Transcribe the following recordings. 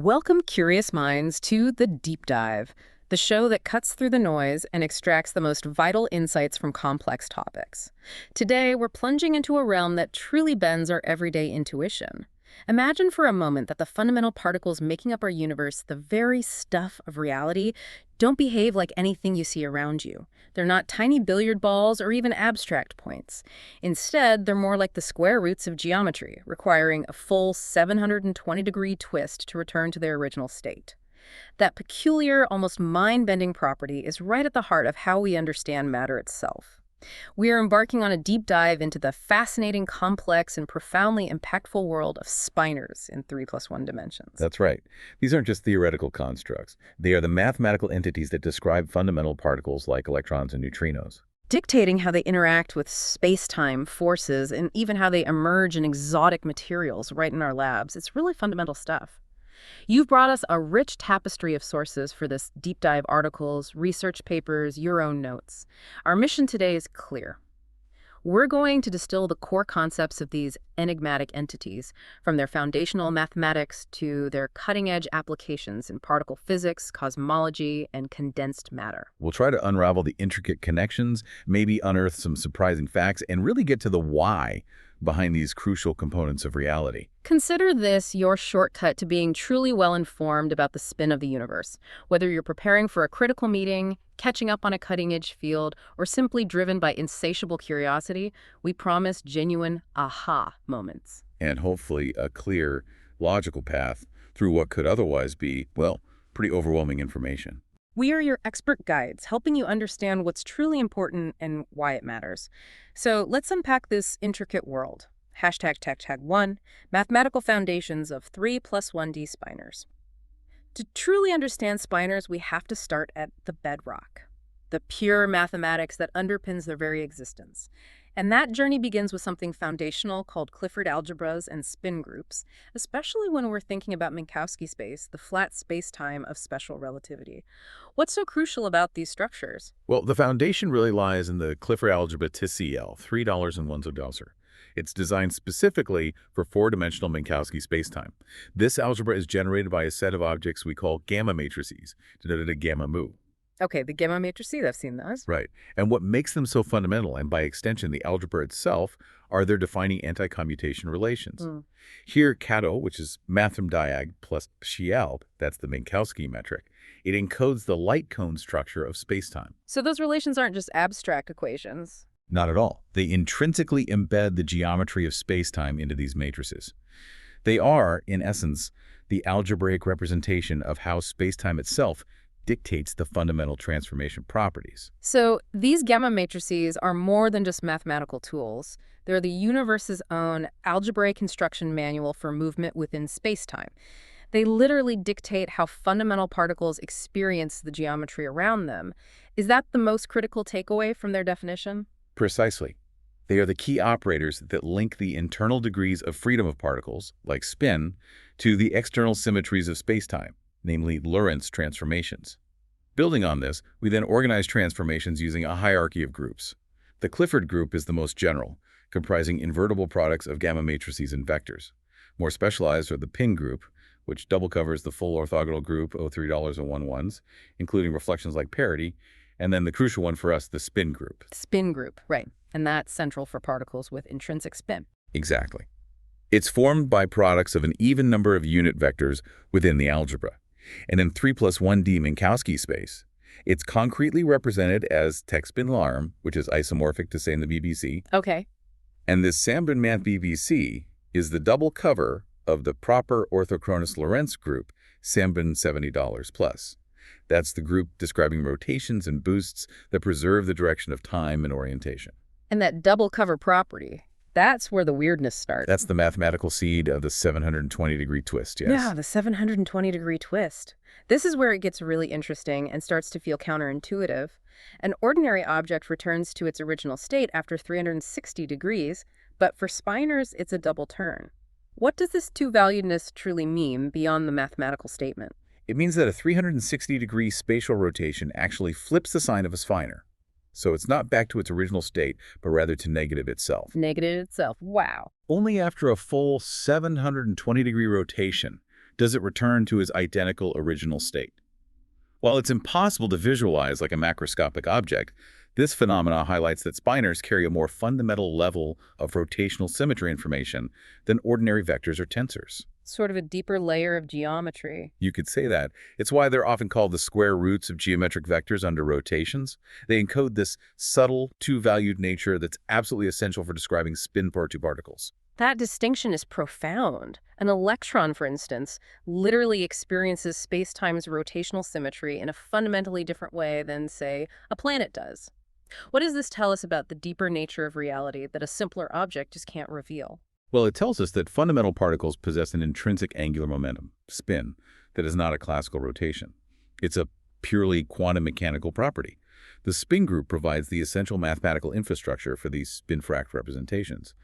Welcome, curious minds, to The Deep Dive, the show that cuts through the noise and extracts the most vital insights from complex topics. Today, we're plunging into a realm that truly bends our everyday intuition. Imagine for a moment that the fundamental particles making up our universe, the very stuff of reality, don't behave like anything you see around you. They're not tiny billiard balls or even abstract points. Instead, they're more like the square roots of geometry, requiring a full 720-degree twist to return to their original state. That peculiar, almost mind-bending property is right at the heart of how we understand matter itself. We are embarking on a deep dive into the fascinating, complex, and profoundly impactful world of spinors in 3+1 dimensions. That's right. These aren't just theoretical constructs. They are the mathematical entities that describe fundamental particles like electrons and neutrinos. Dictating how they interact with space-time forces and even how they emerge in exotic materials right in our labs. It's really fundamental stuff. You've brought us a rich tapestry of sources for this deep dive: articles, research papers, your own notes. Our mission today is clear. We're going to distill the core concepts of these enigmatic entities, from their foundational mathematics to their cutting-edge applications in particle physics, cosmology, and condensed matter. We'll try to unravel the intricate connections, maybe unearth some surprising facts, and really get to the why behind these crucial components of reality. Consider this your shortcut to being truly well-informed about the spin of the universe. Whether you're preparing for a critical meeting, catching up on a cutting-edge field, or simply driven by insatiable curiosity, we promise genuine aha moments. And hopefully a clear, logical path through what could otherwise be, well, pretty overwhelming information. We are your expert guides, helping you understand what's truly important and why it matters. So let's unpack this intricate world. #1, mathematical foundations of 3+1D spinors. To truly understand spinors, we have to start at the bedrock, the pure mathematics that underpins their very existence. And that journey begins with something foundational called Clifford algebras and spin groups, especially when we're thinking about Minkowski space, the flat space-time of special relativity. What's so crucial about these structures? Well, the foundation really lies in the Clifford algebra TCL, $3.01. It's designed specifically for four-dimensional Minkowski spacetime. This algebra is generated by a set of objects we call gamma matrices, denoted as gamma mu. Okay, the gamma matrices, I've seen those. Right. And what makes them so fundamental, and by extension the algebra itself, are their defining anti-commutation relations. Here, Kato, which is mathem diag plus Psialb, that's the Minkowski metric, it encodes the light cone structure of spacetime. So those relations aren't just abstract equations. Not at all. They intrinsically embed the geometry of spacetime into these matrices. They are, in essence, the algebraic representation of how spacetime itself dictates the fundamental transformation properties. So these gamma matrices are more than just mathematical tools. They're the universe's own algebraic construction manual for movement within spacetime. They literally dictate how fundamental particles experience the geometry around them. Is that the most critical takeaway from their definition? Precisely. They are the key operators that link the internal degrees of freedom of particles, like spin, to the external symmetries of spacetime, namely Lorentz transformations. Building on this, we then organize transformations using a hierarchy of groups. The Clifford group is the most general, comprising invertible products of gamma matrices and vectors. More specialized are the pin group, which double covers the full orthogonal group O3.11s, including reflections like parity, and then the crucial one for us, the spin group. Spin group, right. And that's central for particles with intrinsic spin. Exactly. It's formed by products of an even number of unit vectors within the algebra. And in 3+1D Minkowski space, it's concretely represented as tech-spin larm, which is isomorphic to, say, in the BBC. Okay. And this Sambin math BBC is the double cover of the proper orthochronous Lorentz group, Sambin $70 plus. That's the group describing rotations and boosts that preserve the direction of time and orientation. And that double cover property, that's where the weirdness starts. That's the mathematical seed of the 720-degree twist, yes. Yeah, the 720-degree twist. This is where it gets really interesting and starts to feel counterintuitive. An ordinary object returns to its original state after 360 degrees, but for spinors, it's a double turn. What does this two-valuedness truly mean beyond the mathematical statement? It means that a 360-degree spatial rotation actually flips the sign of a spinor. So it's not back to its original state, but rather to negative itself. Negative itself. Wow. Only after a full 720-degree rotation does it return to its identical original state. While it's impossible to visualize like a macroscopic object, this phenomena highlights that spinors carry a more fundamental level of rotational symmetry information than ordinary vectors or tensors. Sort of a deeper layer of geometry. You could say that. It's why they're often called the square roots of geometric vectors under rotations. They encode this subtle, two-valued nature that's absolutely essential for describing spin-2 particles. That distinction is profound. An electron, for instance, literally experiences space-time's rotational symmetry in a fundamentally different way than, say, a planet does. What does this tell us about the deeper nature of reality that a simpler object just can't reveal? Well, it tells us that fundamental particles possess an intrinsic angular momentum, spin, that is not a classical rotation. It's a purely quantum mechanical property. The spin group provides the essential mathematical infrastructure for these spin-frac representations.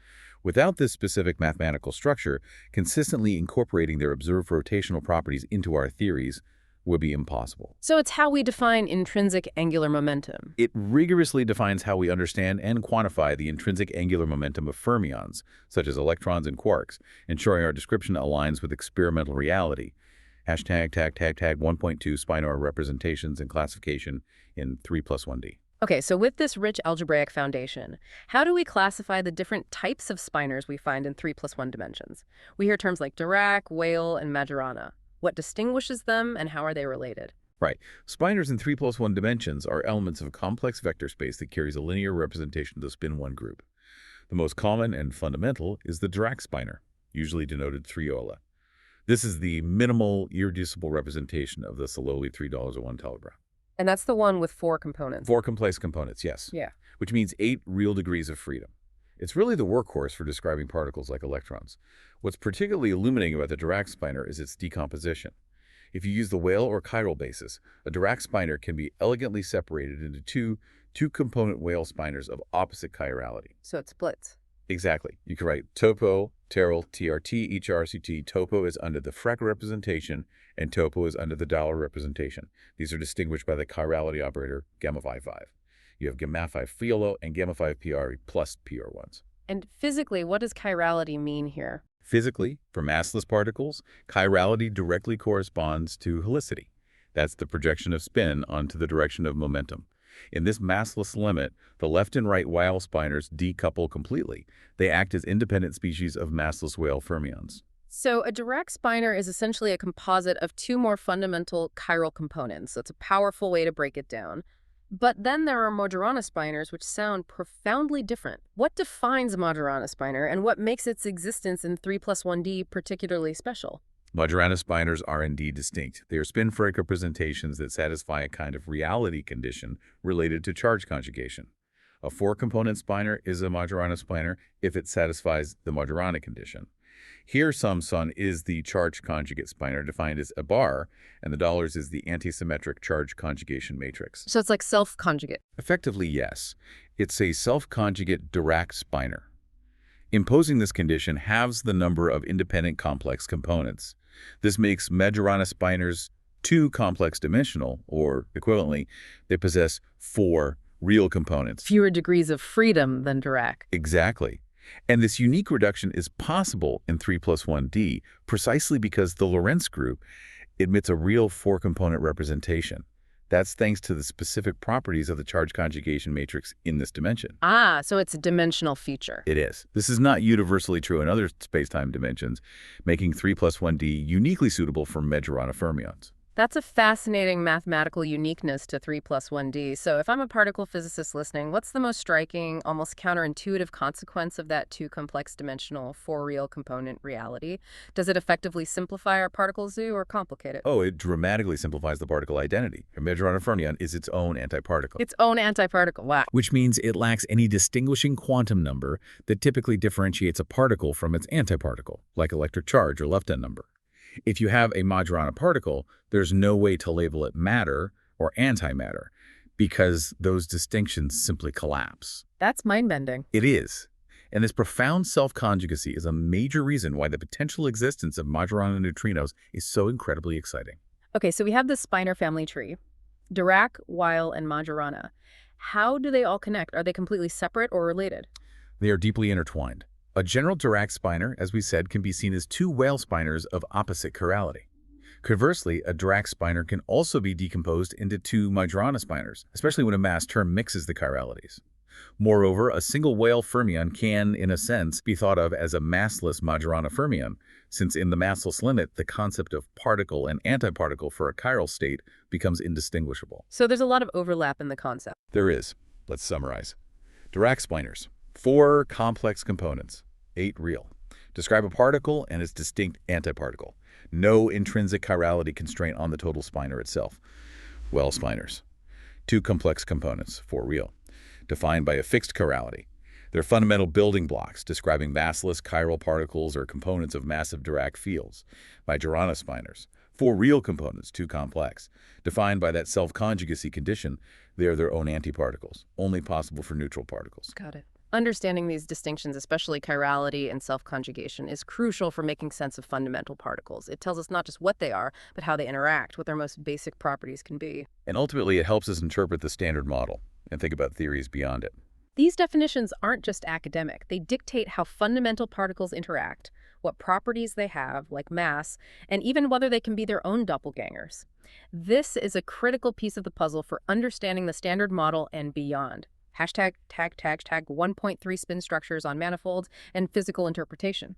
Without this specific mathematical structure, consistently incorporating their observed rotational properties into our theories would be impossible. So it's how we define intrinsic angular momentum. It rigorously defines how we understand and quantify the intrinsic angular momentum of fermions, such as electrons and quarks, ensuring our description aligns with experimental reality. Hashtag tag 1.2 Spinor representations and classification in 3+1D. Okay, so with this rich algebraic foundation, how do we classify the different types of spinors we find in 3+1 dimensions? We hear terms like Dirac, Weyl, and Majorana. What distinguishes them, and how are they related? Right. Spinors in 3+1 dimensions are elements of a complex vector space that carries a linear representation of the spin-1 group. The most common and fundamental is the Dirac spinor, usually denoted 3-ola. This is the minimal, irreducible representation of the Sololi $3 telegraph. And that's the one with 4 components. 4 complex components, yes. Yeah. Which means 8 real degrees of freedom. It's really the workhorse for describing particles like electrons. What's particularly illuminating about the Dirac spinor is its decomposition. If you use the Weyl or chiral basis, a Dirac spinor can be elegantly separated into two-component Weyl spinors of opposite chirality. So it splits. Exactly. You can write topo, teral, TRT, each RCT. Topo is under the Frege representation, and topo is under the Dollar representation. These are distinguished by the chirality operator gamma phi 5. You have gamma phi philo and gamma phi PR plus PR1s. And physically, what does chirality mean here? Physically, for massless particles, chirality directly corresponds to helicity. That's the projection of spin onto the direction of momentum. In this massless limit, the left and right Weyl spinors decouple completely. They act as independent species of massless Weyl fermions. So a Dirac spinor is essentially a composite of 2 more fundamental chiral components. That's a powerful way to break it down. But then there are Majorana spinors, which sound profoundly different. What defines a Majorana spinor, and what makes its existence in 3+1D particularly special? Majorana spinors are indeed distinct. They are spin-Frege representations that satisfy a kind of reality condition related to charge conjugation. A 4-component spinor is a Majorana spinor if it satisfies the Majorana condition. Here, Sun is the charge conjugate spinor defined as a bar, and the dollars is the antisymmetric charge conjugation matrix. So it's like self-conjugate. Effectively, yes. It's a self-conjugate Dirac spinor. Imposing this condition halves the number of independent complex components. This makes Majorana spinors 2 complex dimensional, or equivalently, they possess 4 real components. Fewer degrees of freedom than Dirac. Exactly. And this unique reduction is possible in 3+1D precisely because the Lorentz group admits a real 4-component representation. That's thanks to the specific properties of the charge conjugation matrix in this dimension. Ah, so it's a dimensional feature. It is. This is not universally true in other space-time dimensions, making 3+1D uniquely suitable for Majorana fermions. That's a fascinating mathematical uniqueness to 3+1D. So if I'm a particle physicist listening, what's the most striking, almost counterintuitive consequence of that 2-complex dimensional 4-real component reality? Does it effectively simplify our particle zoo or complicate it? Oh, it dramatically simplifies the particle identity. A Majorana fermion is its own antiparticle. Its own antiparticle, wow. Which means it lacks any distinguishing quantum number that typically differentiates a particle from its antiparticle, like electric charge or left-hand number. If you have a Majorana particle, there's no way to label it matter or antimatter because those distinctions simply collapse. That's mind-bending. It is. And this profound self-conjugacy is a major reason why the potential existence of Majorana neutrinos is so incredibly exciting. Okay, so we have the spinor family tree, Dirac, Weyl, and Majorana. How do they all connect? Are they completely separate or related? They are deeply intertwined. A general Dirac spinor, as we said, can be seen as two Weyl spinors of opposite chirality. Conversely, a Dirac spinor can also be decomposed into two Majorana spinors, especially when a mass term mixes the chiralities. Moreover, a single Weyl fermion can, in a sense, be thought of as a massless Majorana fermion, since in the massless limit, the concept of particle and antiparticle for a chiral state becomes indistinguishable. So there's a lot of overlap in the concept. There is. Let's summarize. Dirac spinors. 4 complex components. 8 real. Describe a particle and its distinct antiparticle. No intrinsic chirality constraint on the total spinor itself. Weyl spinors. 2 complex components. 4 real. Defined by a fixed chirality. They're fundamental building blocks describing massless chiral particles or components of massive Dirac fields. Majorana spinors. 4 real components, 2 complex. Defined by that self-conjugacy condition, they are their own antiparticles, only possible for neutral particles. Got it. Understanding these distinctions, especially chirality and self-conjugation, is crucial for making sense of fundamental particles. It tells us not just what they are, but how they interact, what their most basic properties can be. And ultimately, it helps us interpret the standard model and think about theories beyond it. These definitions aren't just academic. They dictate how fundamental particles interact, what properties they have, like mass, and even whether they can be their own doppelgangers. This is a critical piece of the puzzle for understanding the standard model and beyond. Hashtag 1.3 spin structures on manifolds and physical interpretation.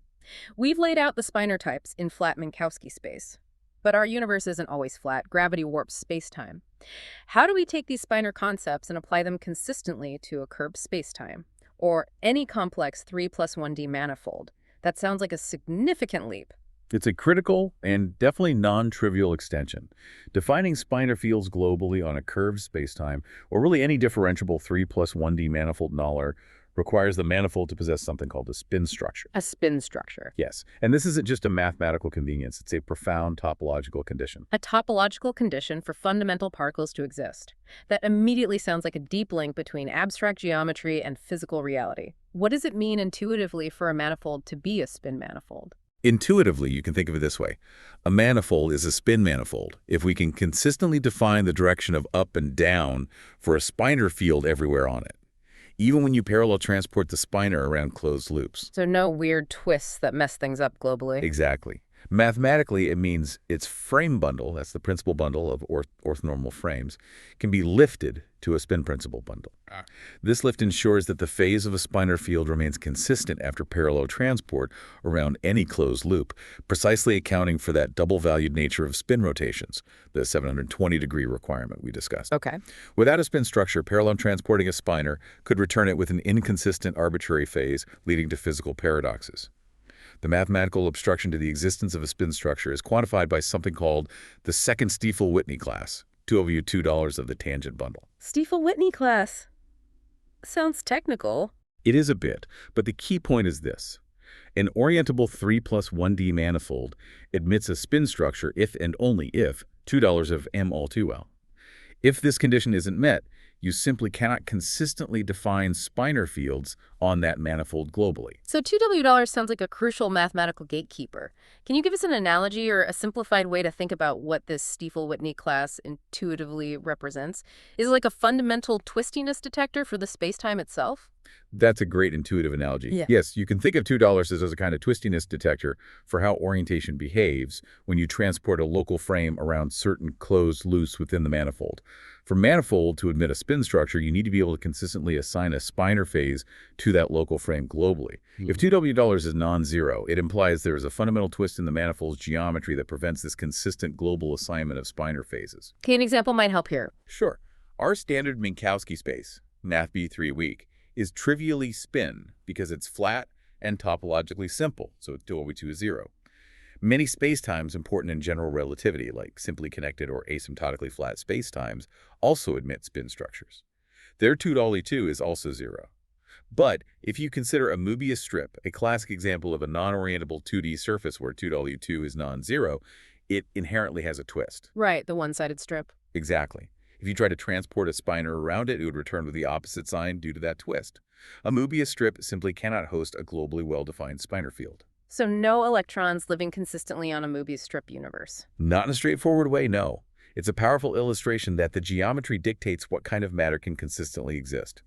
We've laid out the spinor types in flat Minkowski space. But our universe isn't always flat. Gravity warps space-time. How do we take these spinor concepts and apply them consistently to a curved space-time? Or any complex 3+1D manifold? That sounds like a significant leap. It's a critical and definitely non-trivial extension. Defining spinor fields globally on a curved spacetime, or really any differentiable 3+1D manifold nuller, requires the manifold to possess something called a spin structure. A spin structure. Yes, and this isn't just a mathematical convenience, it's a profound topological condition. A topological condition for fundamental particles to exist. That immediately sounds like a deep link between abstract geometry and physical reality. What does it mean intuitively for a manifold to be a spin manifold? Intuitively, you can think of it this way. A manifold is a spin manifold if we can consistently define the direction of up and down for a spinor field everywhere on it, even when you parallel transport the spinor around closed loops. So no weird twists that mess things up globally. Exactly. Mathematically, it means its frame bundle, that's the principal bundle of orthonormal frames, can be lifted to a spin principal bundle. This lift ensures that the phase of a spinor field remains consistent after parallel transport around any closed loop, precisely accounting for that double-valued nature of spin rotations, the 720-degree requirement we discussed. Okay. Without a spin structure, parallel transporting a spinor could return it with an inconsistent arbitrary phase, leading to physical paradoxes. The mathematical obstruction to the existence of a spin structure is quantified by something called the second Stiefel-Whitney class, $2 of the tangent bundle. Stiefel-Whitney class. Sounds technical. It is a bit, but the key point is this. An orientable 3+1D manifold admits a spin structure if and only if $2 of M all too well. If this condition isn't met, you simply cannot consistently define spinor fields on that manifold globally. So $2 sounds like a crucial mathematical gatekeeper. Can you give us an analogy or a simplified way to think about what this Stiefel-Whitney class intuitively represents? Is it like a fundamental twistiness detector for the spacetime itself? That's a great intuitive analogy. Yeah. Yes, you can think of $2 as a kind of twistiness detector for how orientation behaves when you transport a local frame around certain closed loops within the manifold. For manifold to admit a spin structure, you need to be able to consistently assign a spinor phase to that local frame globally. If $2 is non-zero, it implies there is a fundamental twist in the manifold's geometry that prevents this consistent global assignment of spinor phases. Okay, an example might help here. Sure. Our standard Minkowski space, NaFB3 weak, is trivially spin because it's flat and topologically simple, so $2 is 0. Many spacetimes important in general relativity, like simply connected or asymptotically flat spacetimes, also admit spin structures. Their $2 is also 0. But if you consider a Möbius strip, a classic example of a non-orientable 2D surface where $2 is non-zero, it inherently has a twist. Right, the one-sided strip. Exactly. If you try to transport a spinor around it, it would return with the opposite sign due to that twist. A Möbius strip simply cannot host a globally well-defined spinor field. So no electrons living consistently on a Möbius strip universe. Not in a straightforward way, no. It's a powerful illustration that the geometry dictates what kind of matter can consistently exist.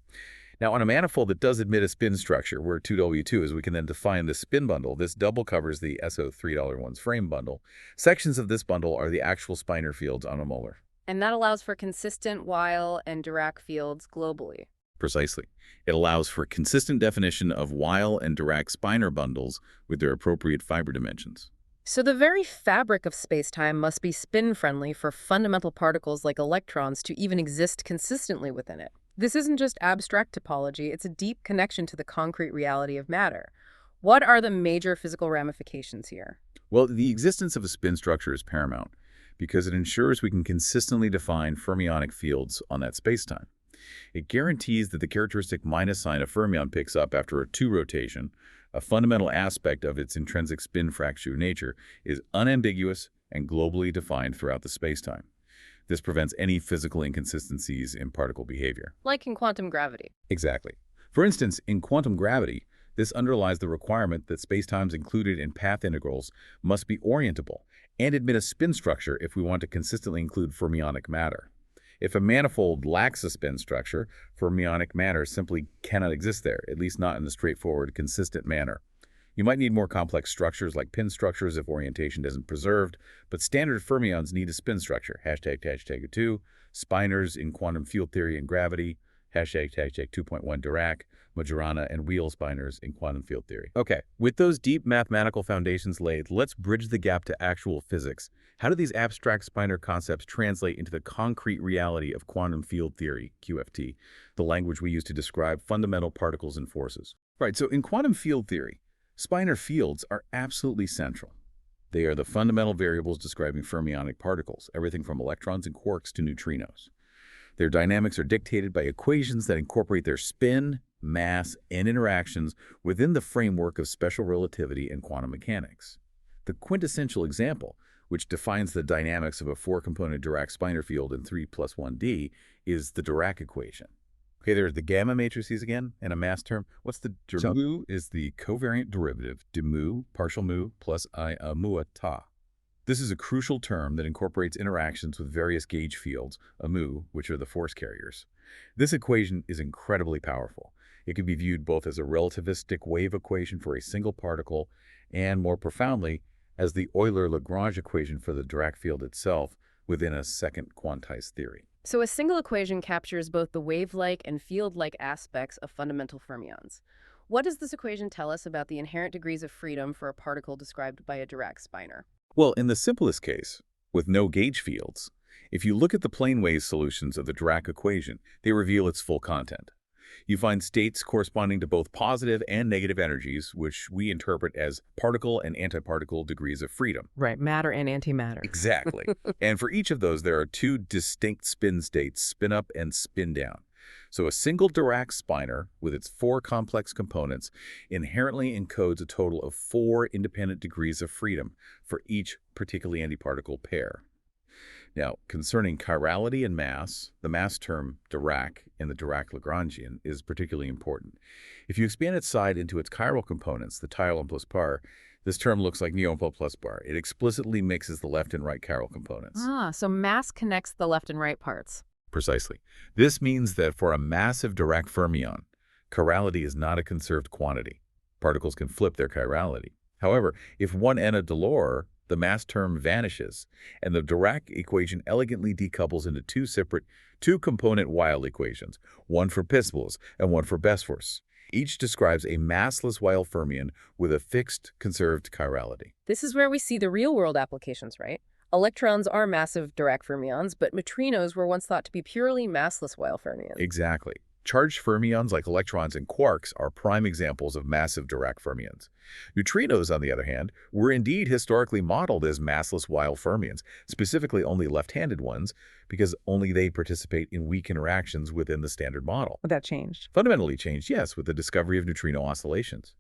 Now, on a manifold that does admit a spin structure, where 2W2 is, we can then define the spin bundle. This double covers the SO $3 frame bundle. Sections of this bundle are the actual Spinor fields on a molar. And that allows for consistent Weil and Dirac fields globally. Precisely. It allows for consistent definition of Weil and Dirac Spinor bundles with their appropriate fiber dimensions. So the very fabric of spacetime must be spin-friendly for fundamental particles like electrons to even exist consistently within it. This isn't just abstract topology, it's a deep connection to the concrete reality of matter. What are the major physical ramifications here? Well, the existence of a spin structure is paramount because it ensures we can consistently define fermionic fields on that spacetime. It guarantees that the characteristic minus sign a fermion picks up after a 2 rotation, a fundamental aspect of its intrinsic spin fracture nature, is unambiguous and globally defined throughout the spacetime. This prevents any physical inconsistencies in particle behavior. Like in quantum gravity. Exactly. For instance, in quantum gravity, this underlies the requirement that spacetimes included in path integrals must be orientable and admit a spin structure if we want to consistently include fermionic matter. If a manifold lacks a spin structure, fermionic matter simply cannot exist there, at least not in a straightforward, consistent manner. You might need more complex structures like pin structures if orientation isn't preserved, but standard fermions need a spin structure, #2, Spinors in quantum field theory and gravity, #2.1 Dirac, Majorana, and Wheel Spinors in quantum field theory. Okay, with those deep mathematical foundations laid, let's bridge the gap to actual physics. How do these abstract Spinor concepts translate into the concrete reality of quantum field theory, QFT, the language we use to describe fundamental particles and forces? Right, so in quantum field theory, Spinor fields are absolutely central. They are the fundamental variables describing fermionic particles, everything from electrons and quarks to neutrinos. Their dynamics are dictated by equations that incorporate their spin, mass, and interactions within the framework of special relativity and quantum mechanics. The quintessential example, which defines the dynamics of a 4-component Dirac-Spinor field in 3+1D, is the Dirac equation. Okay, there's the gamma matrices again, and a mass term. What's the mu is the covariant derivative, de mu, partial mu, plus I mu ta. This is a crucial term that incorporates interactions with various gauge fields, mu, which are the force carriers. This equation is incredibly powerful. It can be viewed both as a relativistic wave equation for a single particle and, more profoundly, as the Euler-Lagrange equation for the Dirac field itself within a second quantized theory. So a single equation captures both the wave-like and field-like aspects of fundamental fermions. What does this equation tell us about the inherent degrees of freedom for a particle described by a Dirac spinor? Well, in the simplest case, with no gauge fields, if you look at the plane wave solutions of the Dirac equation, they reveal its full content. You find states corresponding to both positive and negative energies, which we interpret as particle and antiparticle degrees of freedom. Right, matter and antimatter. Exactly. And for each of those, there are 2 distinct spin states, spin up and spin down. So a single Dirac spinor, with its 4 complex components, inherently encodes a total of 4 independent degrees of freedom for each particularly antiparticle pair. Now, concerning chirality and mass, the mass term Dirac in the Dirac-Lagrangian is particularly important. If you expand its side into its chiral components, the tile plus bar, this term looks like neon plus bar. It explicitly mixes the left and right chiral components. So mass connects the left and right parts. Precisely. This means that for a massive Dirac fermion, chirality is not a conserved quantity. Particles can flip their chirality. However, if one enna dolor, the mass term vanishes, and the Dirac equation elegantly decouples into 2 separate 2-component Weil equations, one for Pisbels and one for Besforce. Each describes a massless Weil fermion with a fixed, conserved chirality. This is where we see the real-world applications, right? Electrons are massive Dirac fermions, but neutrinos were once thought to be purely massless Weil fermions. Exactly. Charged fermions like electrons and quarks are prime examples of massive Dirac fermions. Neutrinos, on the other hand, were indeed historically modeled as massless Weil fermions, specifically only left-handed ones, because only they participate in weak interactions within the standard model. That changed. Fundamentally changed, yes, with the discovery of neutrino oscillations.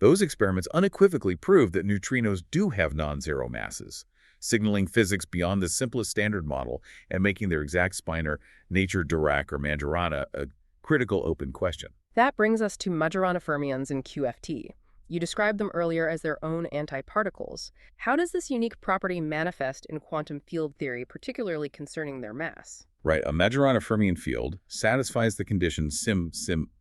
Those experiments unequivocally proved that neutrinos do have non-zero masses, signaling physics beyond the simplest standard model and making their exact spinor, nature Dirac or Majorana, a critical open question. That brings us to Majorana fermions in QFT. You described them earlier as their own antiparticles. How does this unique property manifest in quantum field theory, particularly concerning their mass? Right, a Majorana fermion field satisfies the condition sim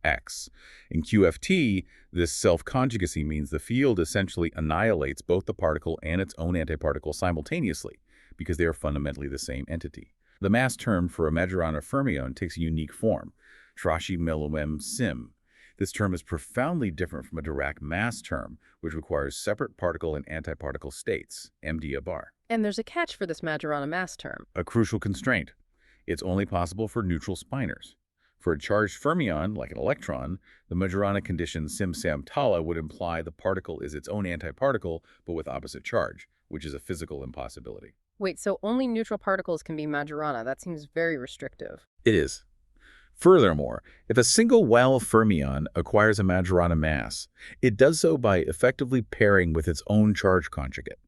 X. In QFT, this self-conjugacy means the field essentially annihilates both the particle and its own antiparticle simultaneously, because they are fundamentally the same entity. The mass term for a Majorana fermion takes a unique form, Trashy Melom sim. This term is profoundly different from a Dirac mass term, which requires separate particle and antiparticle states, MD bar. And there's a catch for this Majorana mass term. A crucial constraint. It's only possible for neutral spinors. For a charged fermion, like an electron, the Majorana condition sim-sam-tala would imply the particle is its own antiparticle, but with opposite charge, which is a physical impossibility. Wait, so only neutral particles can be Majorana? That seems very restrictive. It is. Furthermore, if a single Weil fermion acquires a Majorana mass, it does so by effectively pairing with its own charge conjugate.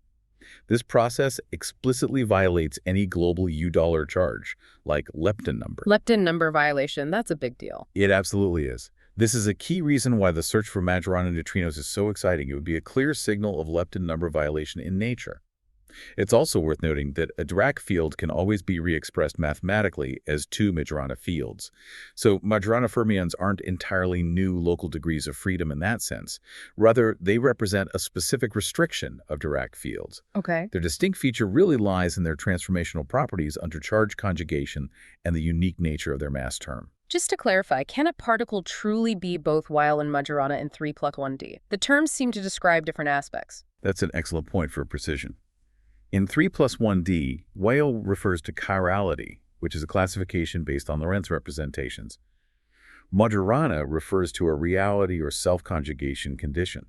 This process explicitly violates any global U-dollar charge, like lepton number. Lepton number violation, that's a big deal. It absolutely is. This is a key reason why the search for Majorana neutrinos is so exciting. It would be a clear signal of lepton number violation in nature. It's also worth noting that a Dirac field can always be re-expressed mathematically as two Majorana fields. So Majorana fermions aren't entirely new local degrees of freedom in that sense. Rather, they represent a specific restriction of Dirac fields. Okay. Their distinct feature really lies in their transformational properties under charge conjugation and the unique nature of their mass term. Just to clarify, can a particle truly be both Weil and Majorana in 3 plus 1D? The terms seem to describe different aspects. That's an excellent point for precision. In 3 plus 1D, Weil refers to chirality, which is a classification based on Lorentz representations. Majorana refers to a reality or self-conjugation condition.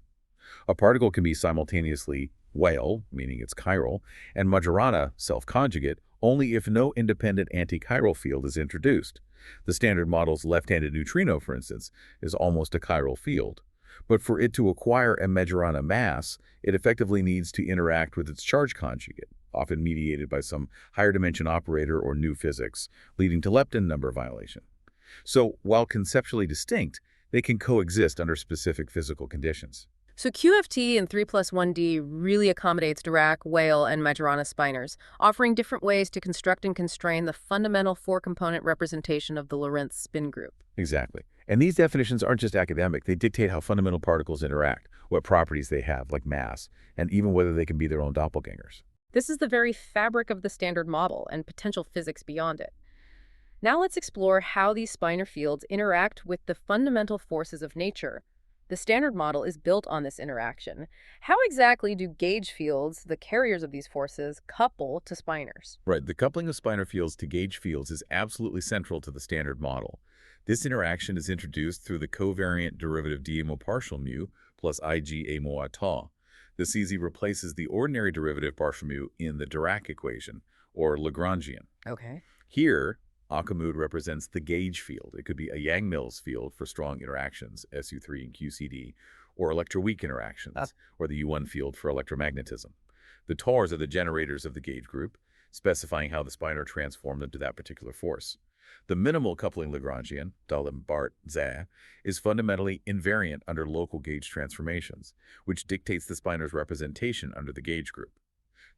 A particle can be simultaneously Weil, meaning it's chiral, and Majorana, self-conjugate, only if no independent anti-chiral field is introduced. The standard model's left-handed neutrino, for instance, is almost a chiral field. But for it to acquire a Majorana mass, it effectively needs to interact with its charge conjugate, often mediated by some higher dimension operator or new physics, leading to lepton number violation. So, while conceptually distinct, they can coexist under specific physical conditions. So QFT in 3 plus 1D really accommodates Dirac, Weil, and Majorana spinors, offering different ways to construct and constrain the fundamental four-component representation of the Lorentz spin group. Exactly. And these definitions aren't just academic. They dictate how fundamental particles interact, what properties they have, like mass, and even whether they can be their own doppelgangers. This is the very fabric of the standard model and potential physics beyond it. Now let's explore how these spinor fields interact with the fundamental forces of nature. The standard model is built on this interaction. How exactly do gauge fields, the carriers of these forces, couple to spinors? Right. The coupling of spinor fields to gauge fields is absolutely central to the standard model. This interaction is introduced through the covariant derivative dmo partial mu plus ig a mo tau. This easy replaces the ordinary derivative partial mu in the Dirac equation, or Lagrangian. Okay. Here, Akamud represents the gauge field. It could be a Yang-Mills field for strong interactions, SU3 and QCD, or electroweak interactions, or the U1 field for electromagnetism. The taurs are the generators of the gauge group, specifying how the spinor transformed into that particular force. The minimal coupling Lagrangian, Dahlem-Barth-Zeh, is fundamentally invariant under local gauge transformations, which dictates the spinor's representation under the gauge group.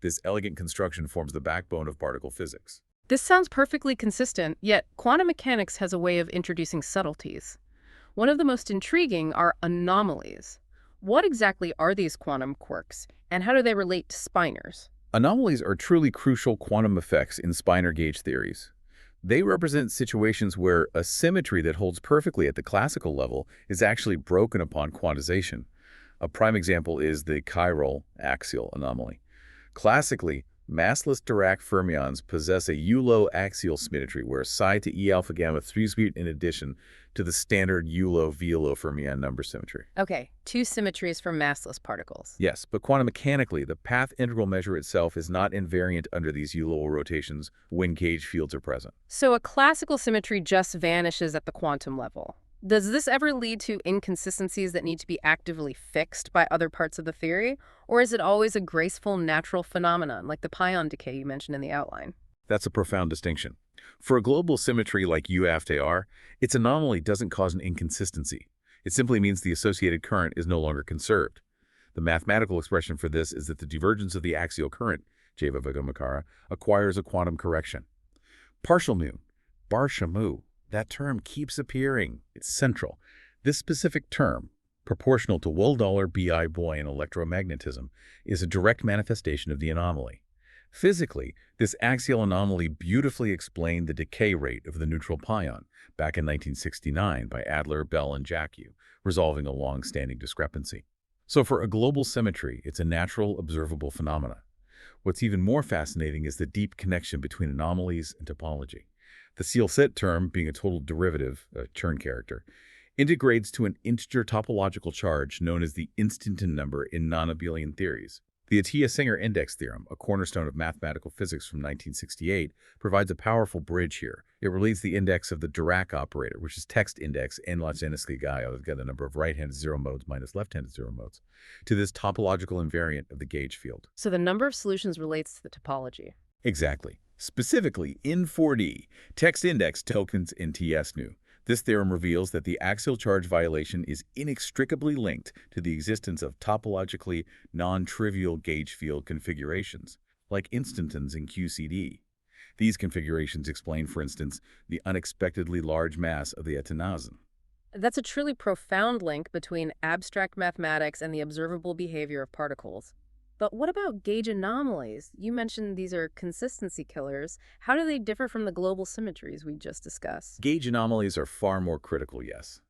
This elegant construction forms the backbone of particle physics. This sounds perfectly consistent, yet quantum mechanics has a way of introducing subtleties. One of the most intriguing are anomalies. What exactly are these quantum quirks, and how do they relate to spinors? Anomalies are truly crucial quantum effects in spinor gauge theories. They represent situations where a symmetry that holds perfectly at the classical level is actually broken upon quantization. A prime example is the chiral axial anomaly. Classically, massless Dirac fermions possess a U-low axial symmetry where psi to E alpha gamma 3-sweet in addition to the standard U-low V-low fermion number symmetry. Okay, two symmetries for massless particles. Yes, but quantum mechanically, the path integral measure itself is not invariant under these U-low rotations when gauge fields are present. So a classical symmetry just vanishes at the quantum level. Does this ever lead to inconsistencies that need to be actively fixed by other parts of the theory? Or is it always a graceful natural phenomenon, like the pion decay you mentioned in the outline? That's a profound distinction. For a global symmetry like U after R, its anomaly doesn't cause an inconsistency. It simply means the associated current is no longer conserved. The mathematical expression for this is that the divergence of the axial current, J-Vagamakara, acquires a quantum correction. Partial mu, Barsha mu, that term keeps appearing. It's central. This specific term, proportional to Waldauer BI buoyant electromagnetism, is a direct manifestation of the anomaly. Physically, this axial anomaly beautifully explained the decay rate of the neutral pion back in 1969 by Adler, Bell, and Jacques, resolving a long-standing discrepancy. So for a global symmetry, it's a natural, observable phenomena. What's even more fascinating is the deep connection between anomalies and topology. The Sealset term, being a total derivative, a Chern character, integrates to an integer topological charge known as the instanton number in non-abelian theories. The Atiyah-Singer index theorem, a cornerstone of mathematical physics from 1968, provides a powerful bridge here. It relates the index of the Dirac operator, which is text index n Latinski Gaia, I've got a number of right-handed zero modes minus left-handed zero modes, to this topological invariant of the gauge field. So the number of solutions relates to the topology. Exactly. Specifically, in 4D, text index tokens in TS-nu. This theorem reveals that the axial charge violation is inextricably linked to the existence of topologically non-trivial gauge field configurations, like instantons in QCD. These configurations explain, for instance, the unexpectedly large mass of the Atanazen. That's a truly profound link between abstract mathematics and the observable behavior of particles. But what about gauge anomalies? You mentioned these are consistency killers. How do they differ from the global symmetries we just discussed? Gauge anomalies are far more critical, yes.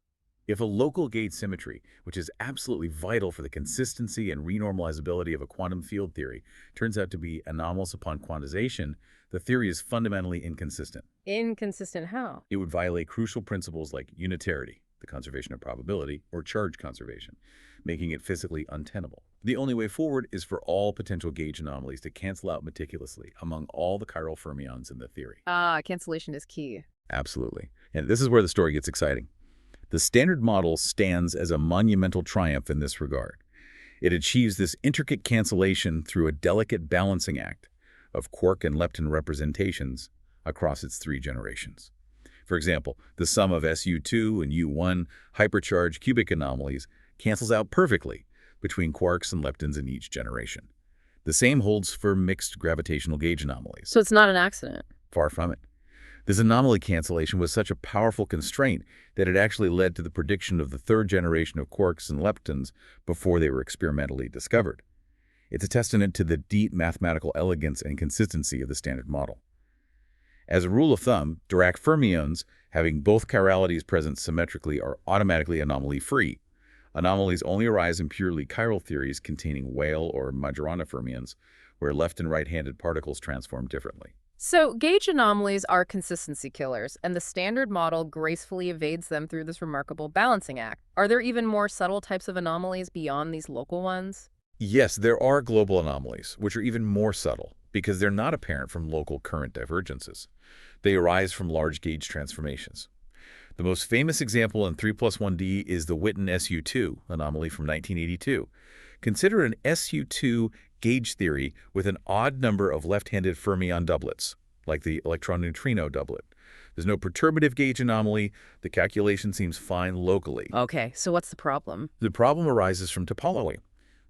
If a local gauge symmetry, which is absolutely vital for the consistency and renormalizability of a quantum field theory, turns out to be anomalous upon quantization, the theory is fundamentally inconsistent. Inconsistent how? It would violate crucial principles like unitarity, the conservation of probability, or charge conservation, making it physically untenable. The only way forward is for all potential gauge anomalies to cancel out meticulously among all the chiral fermions in the theory. Cancellation is key. Absolutely. And this is where the story gets exciting. The Standard Model stands as a monumental triumph in this regard. It achieves this intricate cancellation through a delicate balancing act of quark and lepton representations across its three generations. For example, the sum of SU2 and U1 hypercharged cubic anomalies cancels out perfectly between quarks and leptons in each generation. The same holds for mixed gravitational gauge anomalies. So it's not an accident. Far from it. This anomaly cancellation was such a powerful constraint that it actually led to the prediction of the third generation of quarks and leptons before they were experimentally discovered. It's a testament to the deep mathematical elegance and consistency of the Standard Model. As a rule of thumb, Dirac fermions having both chiralities present symmetrically are automatically anomaly-free. Anomalies only arise in purely chiral theories containing Weyl or Majorana fermions, where left and right-handed particles transform differently. So gauge anomalies are consistency killers, and the Standard Model gracefully evades them through this remarkable balancing act. Are there even more subtle types of anomalies beyond these local ones? Yes, there are global anomalies, which are even more subtle, because they're not apparent from local current divergences. They arise from large gauge transformations. The most famous example in 3+1D is the Witten SU2 anomaly from 1982. Consider an SU2 gauge theory with an odd number of left-handed fermion doublets, like the electron-neutrino doublet. There's no perturbative gauge anomaly. The calculation seems fine locally. Okay, so what's the problem? The problem arises from topology.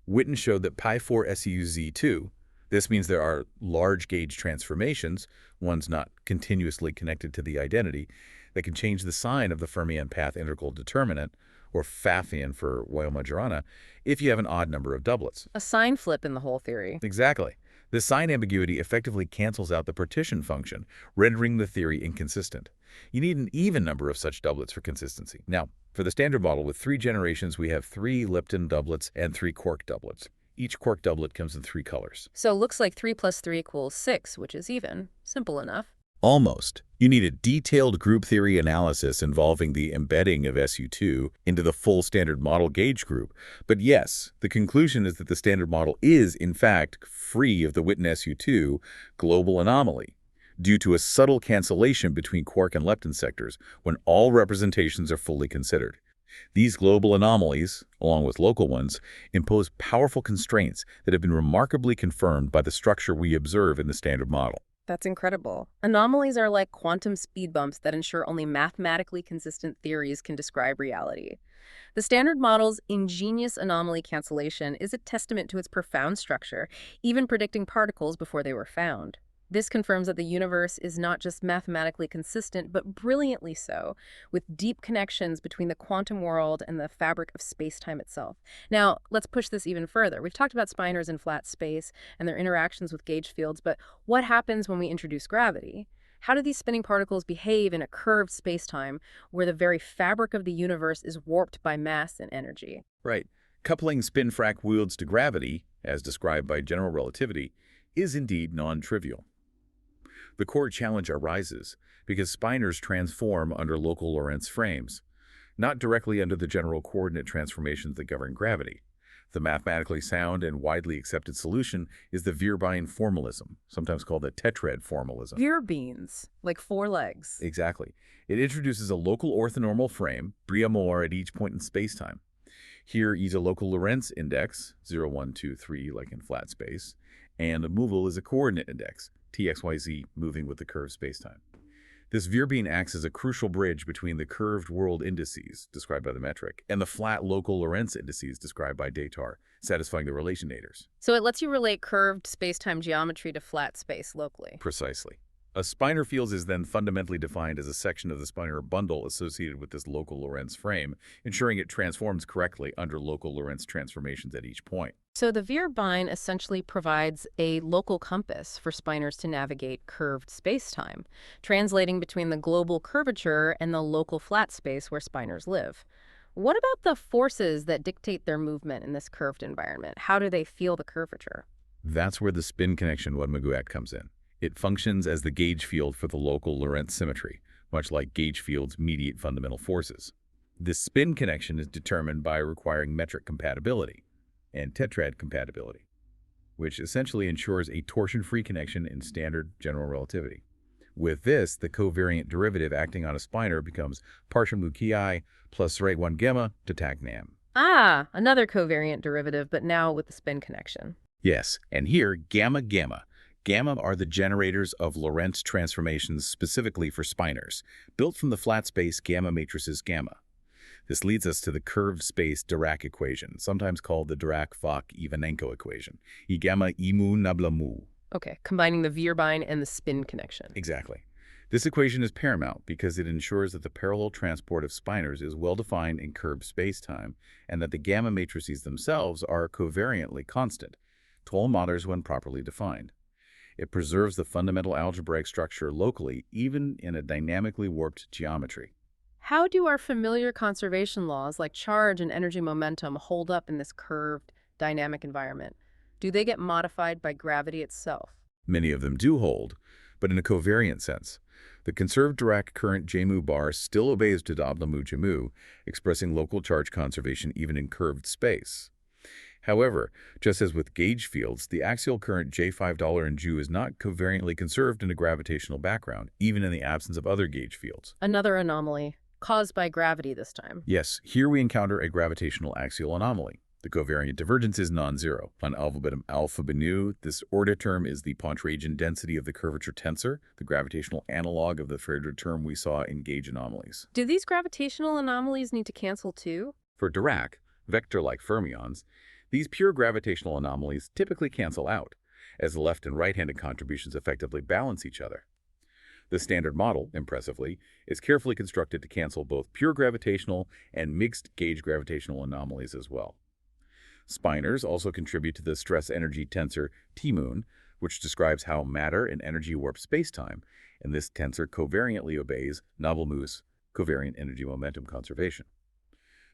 Witten showed that pi4 SU-Z2, this means there are large gauge transformations, ones not continuously connected to the identity, that can change the sign of the fermion path integral determinant, or Pfaffian for Weyl-Majorana, if you have an odd number of doublets. A sign flip in the whole theory. Exactly. This sign ambiguity effectively cancels out the partition function, rendering the theory inconsistent. You need an even number of such doublets for consistency. Now, for the Standard Model with 3 generations, we have 3 lepton doublets and 3 quark doublets. Each quark doublet comes in 3 colors. So it looks like 3 + 3 = 6, which is even. Simple enough. Almost. You need a detailed group theory analysis involving the embedding of SU2 into the full Standard Model gauge group. But yes, the conclusion is that the Standard Model is, in fact, free of the Witten SU2 global anomaly, due to a subtle cancellation between quark and lepton sectors when all representations are fully considered. These global anomalies, along with local ones, impose powerful constraints that have been remarkably confirmed by the structure we observe in the Standard Model. That's incredible. Anomalies are like quantum speed bumps that ensure only mathematically consistent theories can describe reality. The Standard Model's ingenious anomaly cancellation is a testament to its profound structure, even predicting particles before they were found. This confirms that the universe is not just mathematically consistent, but brilliantly so, with deep connections between the quantum world and the fabric of space-time itself. Now, let's push this even further. We've talked about spinors in flat space and their interactions with gauge fields, but what happens when we introduce gravity? How do these spinning particles behave in a curved space-time where the very fabric of the universe is warped by mass and energy? Right. Coupling spin-frac wields to gravity, as described by general relativity, is indeed non-trivial. The core challenge arises because spinors transform under local Lorentz frames, not directly under the general coordinate transformations that govern gravity. The mathematically sound and widely accepted solution is the Vierbein formalism, sometimes called the tetrad formalism. Veer beans, like four legs. Exactly. It introduces a local orthonormal frame, bria more at each point in spacetime. Here, E is a local Lorentz index, 0, 1, 2, 3, like in flat space, and a moval is a coordinate index, t, x, y, z, moving with the curved spacetime. This Vierbein acts as a crucial bridge between the curved world indices, described by the metric, and the flat local Lorentz indices, described by Datar, satisfying the relationators. So it lets you relate curved space-time geometry to flat space locally. Precisely. A spinor field is then fundamentally defined as a section of the spinor bundle associated with this local Lorentz frame, ensuring it transforms correctly under local Lorentz transformations at each point. So the Vierbein essentially provides a local compass for spinors to navigate curved space-time, translating between the global curvature and the local flat space where spinors live. What about the forces that dictate their movement in this curved environment? How do they feel the curvature? That's where the spin connection Wadmaguat comes in. It functions as the gauge field for the local Lorentz symmetry, much like gauge fields mediate fundamental forces. This spin connection is determined by requiring metric compatibility and tetrad compatibility, which essentially ensures a torsion-free connection in standard general relativity. With this, the covariant derivative acting on a spinor becomes partial mu ki plus rate 1 gamma to tag nam. Ah, another covariant derivative, but now with the spin connection. Yes, and here, gamma gamma. Gamma are the generators of Lorentz transformations specifically for spinors, built from the flat space gamma matrices gamma. This leads us to the curved space Dirac equation, sometimes called the Dirac-Fock-Ivanenko equation, I gamma imu nabla mu. Okay, combining the Vierbein and the spin connection. Exactly. This equation is paramount because it ensures that the parallel transport of spinors is well-defined in curved spacetime and that the gamma matrices themselves are covariantly constant, Toll Matters when properly defined. It preserves the fundamental algebraic structure locally, even in a dynamically warped geometry. How do our familiar conservation laws like charge and energy momentum hold up in this curved, dynamic environment? Do they get modified by gravity itself? Many of them do hold, but in a covariant sense. The conserved Dirac current Jmu bar still obeys to Dablamu Jmu, expressing local charge conservation even in curved space. However, just as with gauge fields, the axial current J5 in Ju is not covariantly conserved in a gravitational background, even in the absence of other gauge fields. Another anomaly, caused by gravity this time. Yes, here we encounter a gravitational axial anomaly. The covariant divergence is non-zero. On alpha benu, this order term is the Pontryagin density of the curvature tensor, the gravitational analog of the Friedrich term we saw in gauge anomalies. Do these gravitational anomalies need to cancel too? For Dirac, vector-like fermions, these pure gravitational anomalies typically cancel out, as the left and right-handed contributions effectively balance each other. The Standard Model, impressively, is carefully constructed to cancel both pure gravitational and mixed gauge gravitational anomalies as well. Spinors also contribute to the stress-energy tensor T-moon, which describes how matter and energy warp spacetime, and this tensor covariantly obeys Navalmoos covariant energy momentum conservation.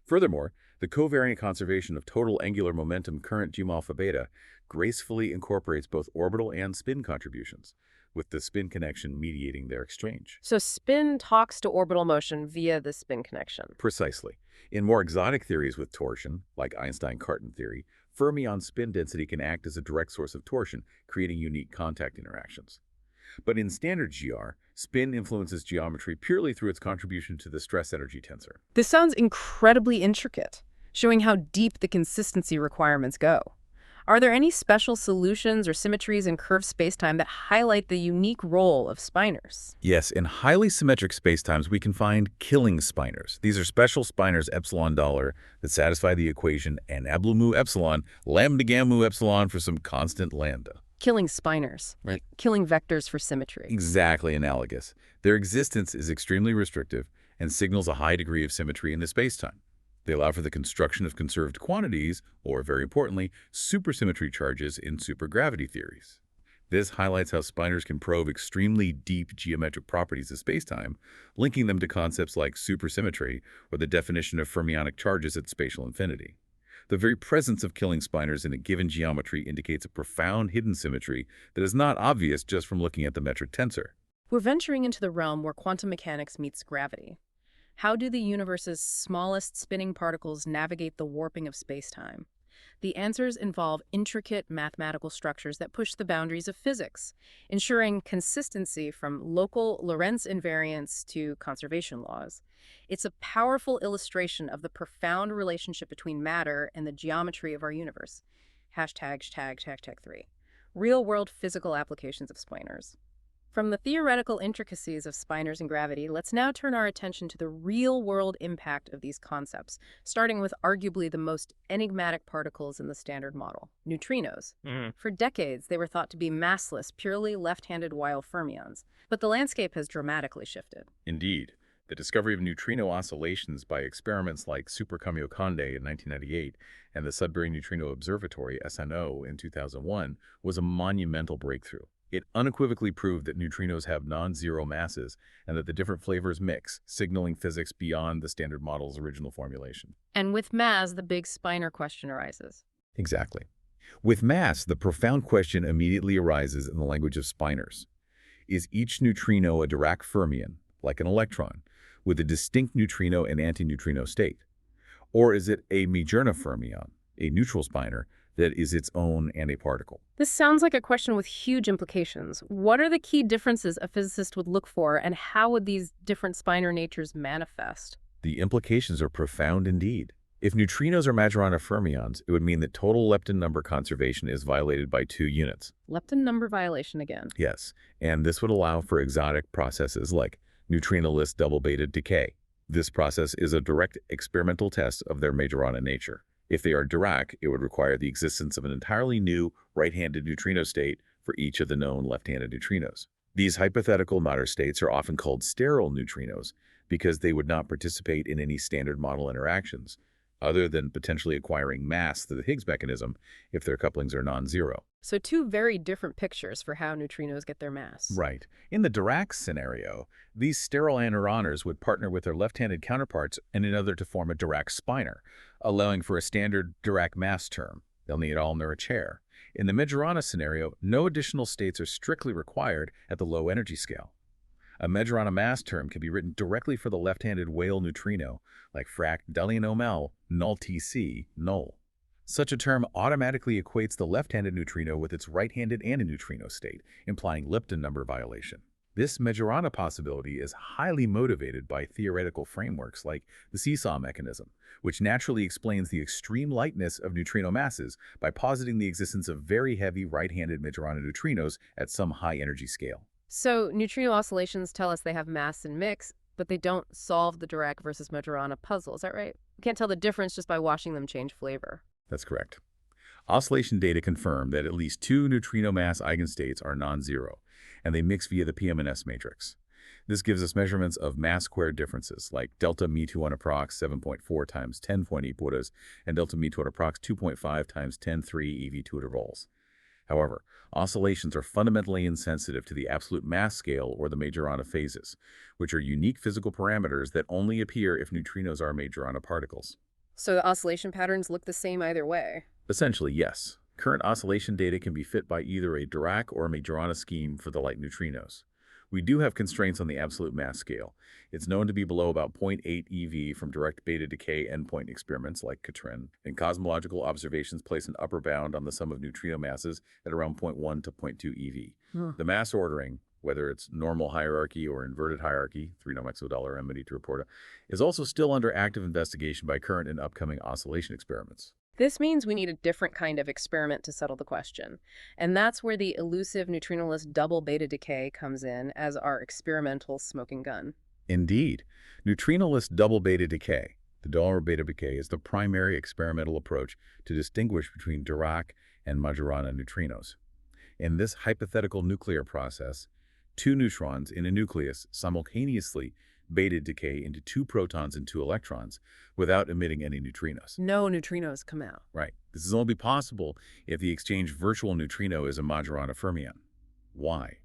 Furthermore, the covariant conservation of total angular momentum current G alpha beta gracefully incorporates both orbital and spin contributions, with the spin connection mediating their exchange. So spin talks to orbital motion via the spin connection. Precisely. In more exotic theories with torsion, like Einstein-Cartan theory, fermion spin density can act as a direct source of torsion, creating unique contact interactions. But in standard GR, spin influences geometry purely through its contribution to the stress-energy tensor. This sounds incredibly intricate, showing how deep the consistency requirements go. Are there any special solutions or symmetries in curved spacetime that highlight the unique role of spinors? Yes, in highly symmetric spacetimes, we can find killing spinors. These are special spinors epsilon dollar that satisfy the equation nablu mu epsilon, lambda gamma mu epsilon for some constant lambda. Killing spinors, right? Killing vectors for symmetry. Exactly analogous. Their existence is extremely restrictive and signals a high degree of symmetry in the spacetime. They allow for the construction of conserved quantities, or very importantly, supersymmetry charges in supergravity theories. This highlights how spinors can probe extremely deep geometric properties of spacetime, linking them to concepts like supersymmetry or the definition of fermionic charges at spatial infinity. The very presence of killing spinors in a given geometry indicates a profound hidden symmetry that is not obvious just from looking at the metric tensor. We're venturing into the realm where quantum mechanics meets gravity. How do the universe's smallest spinning particles navigate the warping of spacetime? The answers involve intricate mathematical structures that push the boundaries of physics, ensuring consistency from local Lorentz invariance to conservation laws. It's a powerful illustration of the profound relationship between matter and the geometry of our universe. ###3. Real-world physical applications of spinors. From the theoretical intricacies of spinors and gravity, let's now turn our attention to the real-world impact of these concepts, starting with arguably the most enigmatic particles in the Standard Model, neutrinos. For decades, they were thought to be massless, purely left-handed Weyl fermions, but the landscape has dramatically shifted. Indeed, the discovery of neutrino oscillations by experiments like Super Kamiokande in 1998 and the Sudbury Neutrino Observatory, SNO, in 2001 was a monumental breakthrough. It unequivocally proved that neutrinos have non-zero masses and that the different flavors mix, signaling physics beyond the Standard Model's original formulation. And with mass, the big spinor question arises. Exactly. With mass, the profound question immediately arises in the language of spinors. Is each neutrino a Dirac fermion, like an electron, with a distinct neutrino and antineutrino state? Or is it a Majourna fermion, a neutral spinor, that is its own antiparticle? This sounds like a question with huge implications. What are the key differences a physicist would look for, and how would these different spinor natures manifest? The implications are profound indeed. If neutrinos are Majorana fermions, it would mean that total lepton number conservation is violated by 2 units. Lepton number violation again. Yes, and this would allow for exotic processes like neutrinoless double beta decay. This process is a direct experimental test of their Majorana nature. If they are Dirac, it would require the existence of an entirely new right-handed neutrino state for each of the known left-handed neutrinos. These hypothetical matter states are often called sterile neutrinos because they would not participate in any Standard Model interactions, other than potentially acquiring mass through the Higgs mechanism if their couplings are non-zero. So 2 very different pictures for how neutrinos get their mass. Right. In the Dirac scenario, these sterile aneroners would partner with their left-handed counterparts in another to form a Dirac spinor, allowing for a standard Dirac mass term. They'll need all near a chair. In the Majorana scenario, no additional states are strictly required at the low energy scale. A Majorana mass term can be written directly for the left-handed Weyl neutrino, like frac Delian-O'Mel, null TC, null. Such a term automatically equates the left-handed neutrino with its right-handed antineutrino state, implying lepton number violation. This Majorana possibility is highly motivated by theoretical frameworks like the seesaw mechanism, which naturally explains the extreme lightness of neutrino masses by positing the existence of very heavy right-handed Majorana neutrinos at some high-energy scale. So neutrino oscillations tell us they have mass and mix, but they don't solve the Dirac versus Majorana puzzle. Is that right? We can't tell the difference just by watching them change flavor. That's correct. Oscillation data confirm that at least 2 neutrino mass eigenstates are non-zero, and they mix via the PM&S matrix. This gives us measurements of mass squared differences, like delta me2 approx 7.4 times 10.8 Buddhas and delta me2 approx 2.5 times 10.3 EV2 intervals. However, oscillations are fundamentally insensitive to the absolute mass scale or the Majorana phases, which are unique physical parameters that only appear if neutrinos are Majorana particles. So the oscillation patterns look the same either way. Essentially, yes. Current oscillation data can be fit by either a Dirac or a Majorana scheme for the light neutrinos. We do have constraints on the absolute mass scale. It's known to be below about 0.8 EV from direct beta decay endpoint experiments like Catrin, and cosmological observations place an upper bound on the sum of neutrino masses at around 0.1 to 0.2 EV. The mass ordering, whether it's normal hierarchy or inverted hierarchy, 3 $3 to reporta, is also still under active investigation by current and upcoming oscillation experiments. This means we need a different kind of experiment to settle the question. And that's where the elusive neutrinoless double beta decay comes in as our experimental smoking gun. Indeed, neutrinoless double beta decay, the double beta decay, is the primary experimental approach to distinguish between Dirac and Majorana neutrinos. In this hypothetical nuclear process, two neutrons in a nucleus simultaneously beta decay into two protons and two electrons without emitting any neutrinos. No neutrinos come out. Right. This is only possible if the exchanged virtual neutrino is a Majorana fermion. Why?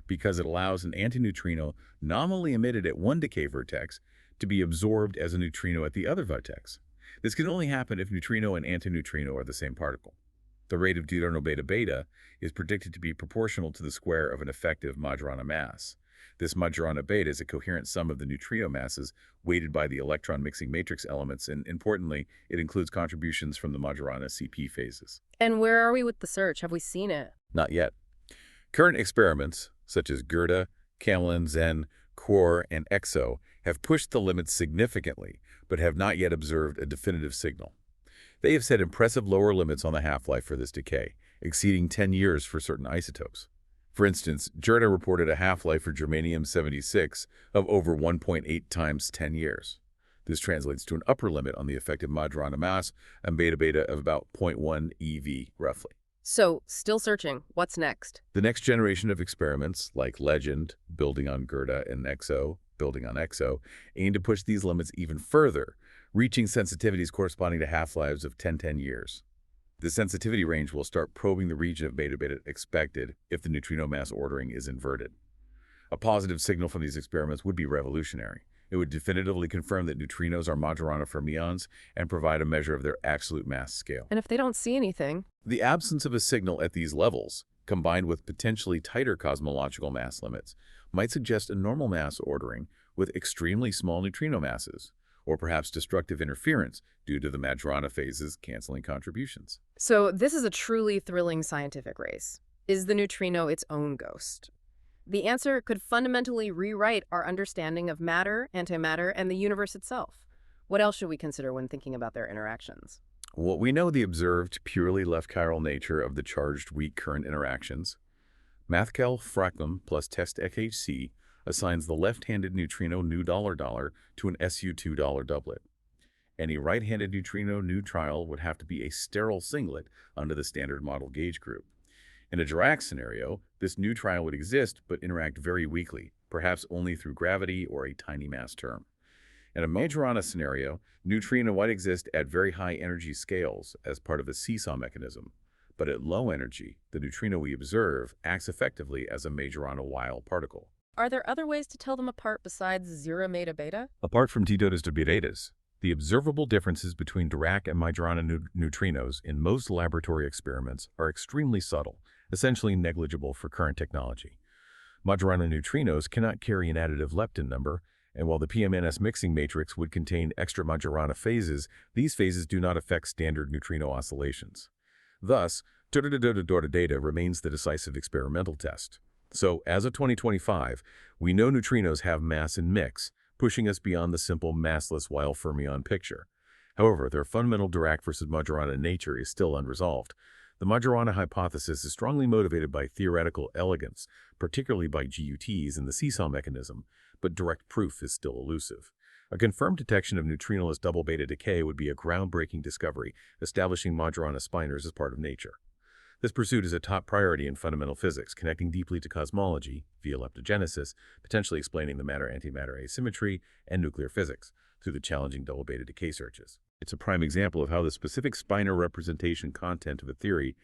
Because it allows an antineutrino nominally emitted at one decay vertex to be absorbed as a neutrino at the other vertex. This can only happen if neutrino and antineutrino are the same particle. The rate of diurnal beta-beta is predicted to be proportional to the square of an effective Majorana mass. This Majorana beta is a coherent sum of the neutrino masses weighted by the electron mixing matrix elements, and importantly, it includes contributions from the Majorana CP phases. And where are we with the search? Have we seen it? Not yet. Current experiments, such as Gerda, Camelin, Zen, Core, and EXO, have pushed the limits significantly, but have not yet observed a definitive signal. They have set impressive lower limits on the half-life for this decay, exceeding 10 years for certain isotopes. For instance, Gerda reported a half-life for germanium-76 of over 1.8 times 10 years. This translates to an upper limit on the effective Majorana mass and beta-beta of about 0.1 eV, roughly. So, still searching. What's next? The next generation of experiments, like Legend, building on Gerda, and EXO, building on EXO, aim to push these limits even further, reaching sensitivities corresponding to half-lives of 10 years. The sensitivity range will start probing the region of beta-beta expected if the neutrino mass ordering is inverted. A positive signal from these experiments would be revolutionary. It would definitively confirm that neutrinos are Majorana fermions and provide a measure of their absolute mass scale. And if they don't see anything? The absence of a signal at these levels, combined with potentially tighter cosmological mass limits, might suggest a normal mass ordering with extremely small neutrino masses, or perhaps destructive interference due to the Majorana phases canceling contributions. So this is a truly thrilling scientific race. Is the neutrino its own ghost? The answer could fundamentally rewrite our understanding of matter, antimatter, and the universe itself. What else should we consider when thinking about their interactions? Well, we know the observed, purely left chiral nature of the charged weak current interactions. Mathcal fractum plus test FHC assigns the left-handed neutrino nu $$ to an SU2 doublet. Any right-handed neutrino nu trial would have to be a sterile singlet under the standard model gauge group. In a Dirac scenario, this nu trial would exist but interact very weakly, perhaps only through gravity or a tiny mass term. In a Majorana scenario, neutrino might exist at very high energy scales as part of a seesaw mechanism, but at low energy, the neutrino we observe acts effectively as a Majorana Weyl particle. Are there other ways to tell them apart besides zero beta beta? Apart from T-dotas to betas, the observable differences between Dirac and Majorana neutrinos in most laboratory experiments are extremely subtle, essentially negligible for current technology. Majorana neutrinos cannot carry an additive lepton number, and while the PMNS mixing matrix would contain extra Majorana phases, these phases do not affect standard neutrino oscillations. Thus, data remains the decisive experimental test. So, as of 2025, we know neutrinos have mass in mix, pushing us beyond the simple massless Weyl fermion picture. However, their fundamental Dirac versus Majorana nature is still unresolved. The Majorana hypothesis is strongly motivated by theoretical elegance, particularly by GUTs and the seesaw mechanism, but direct proof is still elusive. A confirmed detection of neutrinoless double beta decay would be a groundbreaking discovery, establishing Majorana Spinors as part of nature. This pursuit is a top priority in fundamental physics, connecting deeply to cosmology via leptogenesis, potentially explaining the matter-antimatter asymmetry and nuclear physics through the challenging double beta decay searches. It's a prime example of how the specific Spinor representation content of a theory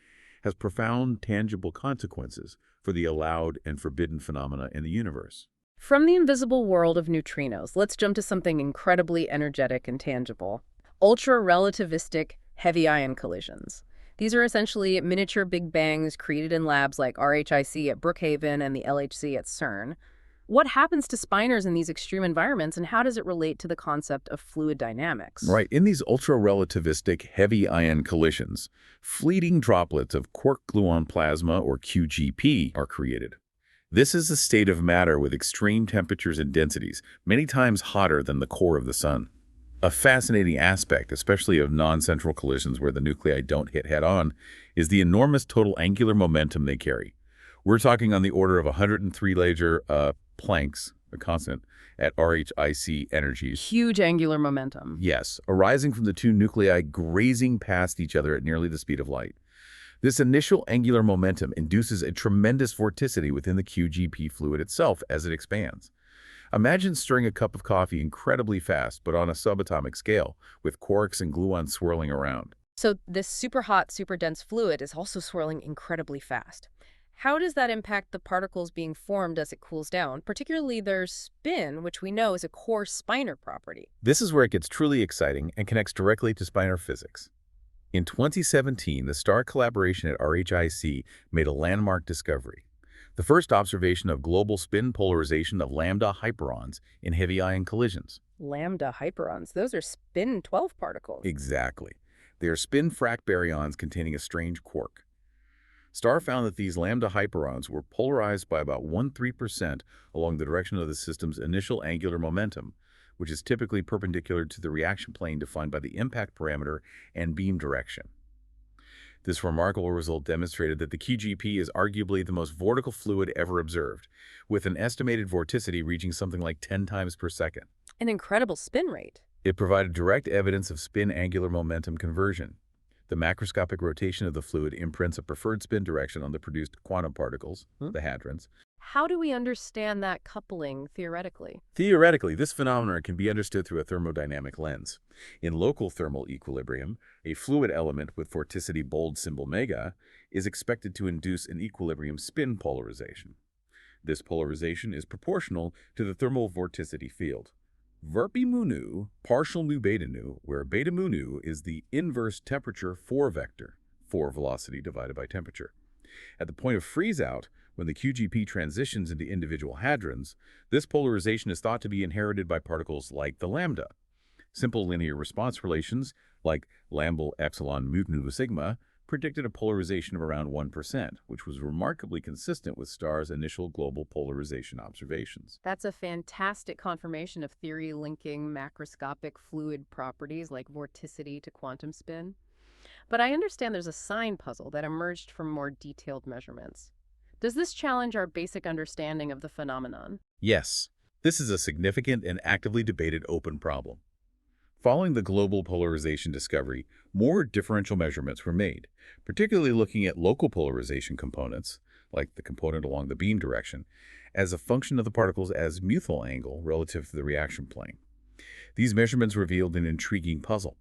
has profound, tangible consequences for the allowed and forbidden phenomena in the universe. From the invisible world of neutrinos, let's jump to something incredibly energetic and tangible. Ultra-relativistic heavy ion collisions. These are essentially miniature Big Bangs created in labs like RHIC at Brookhaven and the LHC at CERN. What happens to Spinors in these extreme environments, and how does it relate to the concept of fluid dynamics? Right. In these ultra-relativistic heavy ion collisions, fleeting droplets of quark-gluon plasma, or QGP, are created. This is a state of matter with extreme temperatures and densities, many times hotter than the core of the sun. A fascinating aspect, especially of non-central collisions where the nuclei don't hit head-on, is the enormous total angular momentum they carry. We're talking on the order of 103 Laser Plancks, a constant, at RHIC energies. Huge angular momentum. Yes, arising from the two nuclei grazing past each other at nearly the speed of light. This initial angular momentum induces a tremendous vorticity within the QGP fluid itself as it expands. Imagine stirring a cup of coffee incredibly fast, but on a subatomic scale, with quarks and gluons swirling around. So this super hot, super dense fluid is also swirling incredibly fast. How does that impact the particles being formed as it cools down, particularly their spin, which we know is a core Spinor property? This is where it gets truly exciting and connects directly to Spinor physics. In 2017, the STAR collaboration at RHIC made a landmark discovery: the first observation of global spin polarization of lambda hyperons in heavy ion collisions. Lambda hyperons, those are spin 12 particles. Exactly. They are spin frac baryons containing a strange quark. STAR found that these lambda hyperons were polarized by about 1–3% along the direction of the system's initial angular momentum, which is typically perpendicular to the reaction plane defined by the impact parameter and beam direction. This remarkable result demonstrated that the QGP is arguably the most vortical fluid ever observed, with an estimated vorticity reaching something like 10 times per second. An incredible spin rate. It provided direct evidence of spin-angular momentum conversion. The macroscopic rotation of the fluid imprints a preferred spin direction on the produced quantum particles, the hadrons. How do we understand that coupling theoretically? Theoretically, this phenomenon can be understood through a thermodynamic lens. In local thermal equilibrium, a fluid element with vorticity bold symbol mega is expected to induce an equilibrium spin polarization. This polarization is proportional to the thermal vorticity field. Verpi mu nu, partial nu beta nu, where beta mu nu is the inverse temperature 4 vector, 4 velocity divided by temperature. At the point of freeze-out, when the QGP transitions into individual hadrons, this polarization is thought to be inherited by particles like the lambda. Simple linear response relations, like lambda epsilon mu nu sigma, predicted a polarization of around 1%, which was remarkably consistent with STAR's initial global polarization observations. That's a fantastic confirmation of theory linking macroscopic fluid properties like vorticity to quantum spin. But I understand there's a sign puzzle that emerged from more detailed measurements. Does this challenge our basic understanding of the phenomenon? Yes, this is a significant and actively debated open problem. Following the global polarization discovery, more differential measurements were made, particularly looking at local polarization components, like the component along the beam direction, as a function of the particle's azimuthal angle relative to the reaction plane. These measurements revealed an intriguing puzzle.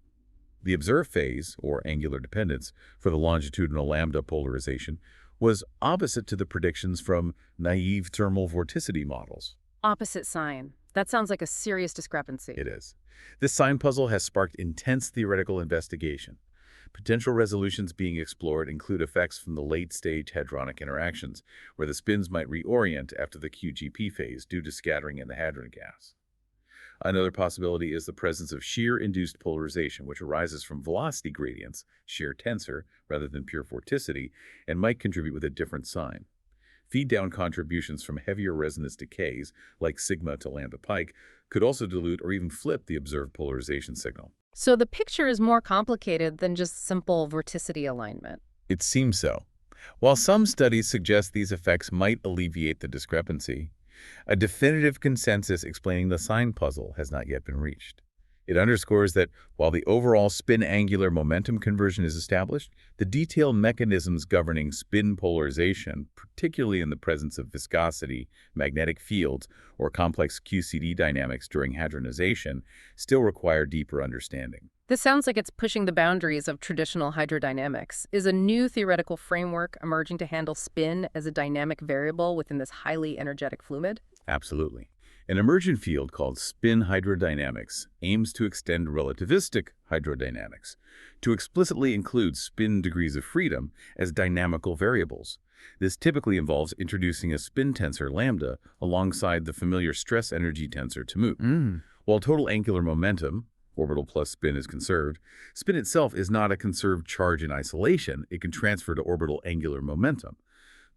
The observed phase, or angular dependence, for the longitudinal lambda polarization was opposite to the predictions from naive thermal vorticity models. Opposite sign. That sounds like a serious discrepancy. It is. This sign puzzle has sparked intense theoretical investigation. Potential resolutions being explored include effects from the late-stage hadronic interactions, where the spins might reorient after the QGP phase due to scattering in the hadron gas. Another possibility is the presence of shear-induced polarization, which arises from velocity gradients, shear tensor, rather than pure vorticity, and might contribute with a different sign. Feed-down contributions from heavier resonance decays, like sigma to lambda pike, could also dilute or even flip the observed polarization signal. So the picture is more complicated than just simple vorticity alignment. It seems so. While some studies suggest these effects might alleviate the discrepancy, a definitive consensus explaining the sign puzzle has not yet been reached. It underscores that while the overall spin-angular momentum conversion is established, the detailed mechanisms governing spin polarization, particularly in the presence of viscosity, magnetic fields, or complex QCD dynamics during hadronization, still require deeper understanding. This sounds like it's pushing the boundaries of traditional hydrodynamics. Is a new theoretical framework emerging to handle spin as a dynamic variable within this highly energetic fluid? Absolutely. An emergent field called spin hydrodynamics aims to extend relativistic hydrodynamics to explicitly include spin degrees of freedom as dynamical variables. This typically involves introducing a spin tensor lambda alongside the familiar stress energy tensor mu. While total angular momentum, orbital plus spin, is conserved, spin itself is not a conserved charge in isolation. It can transfer to orbital angular momentum.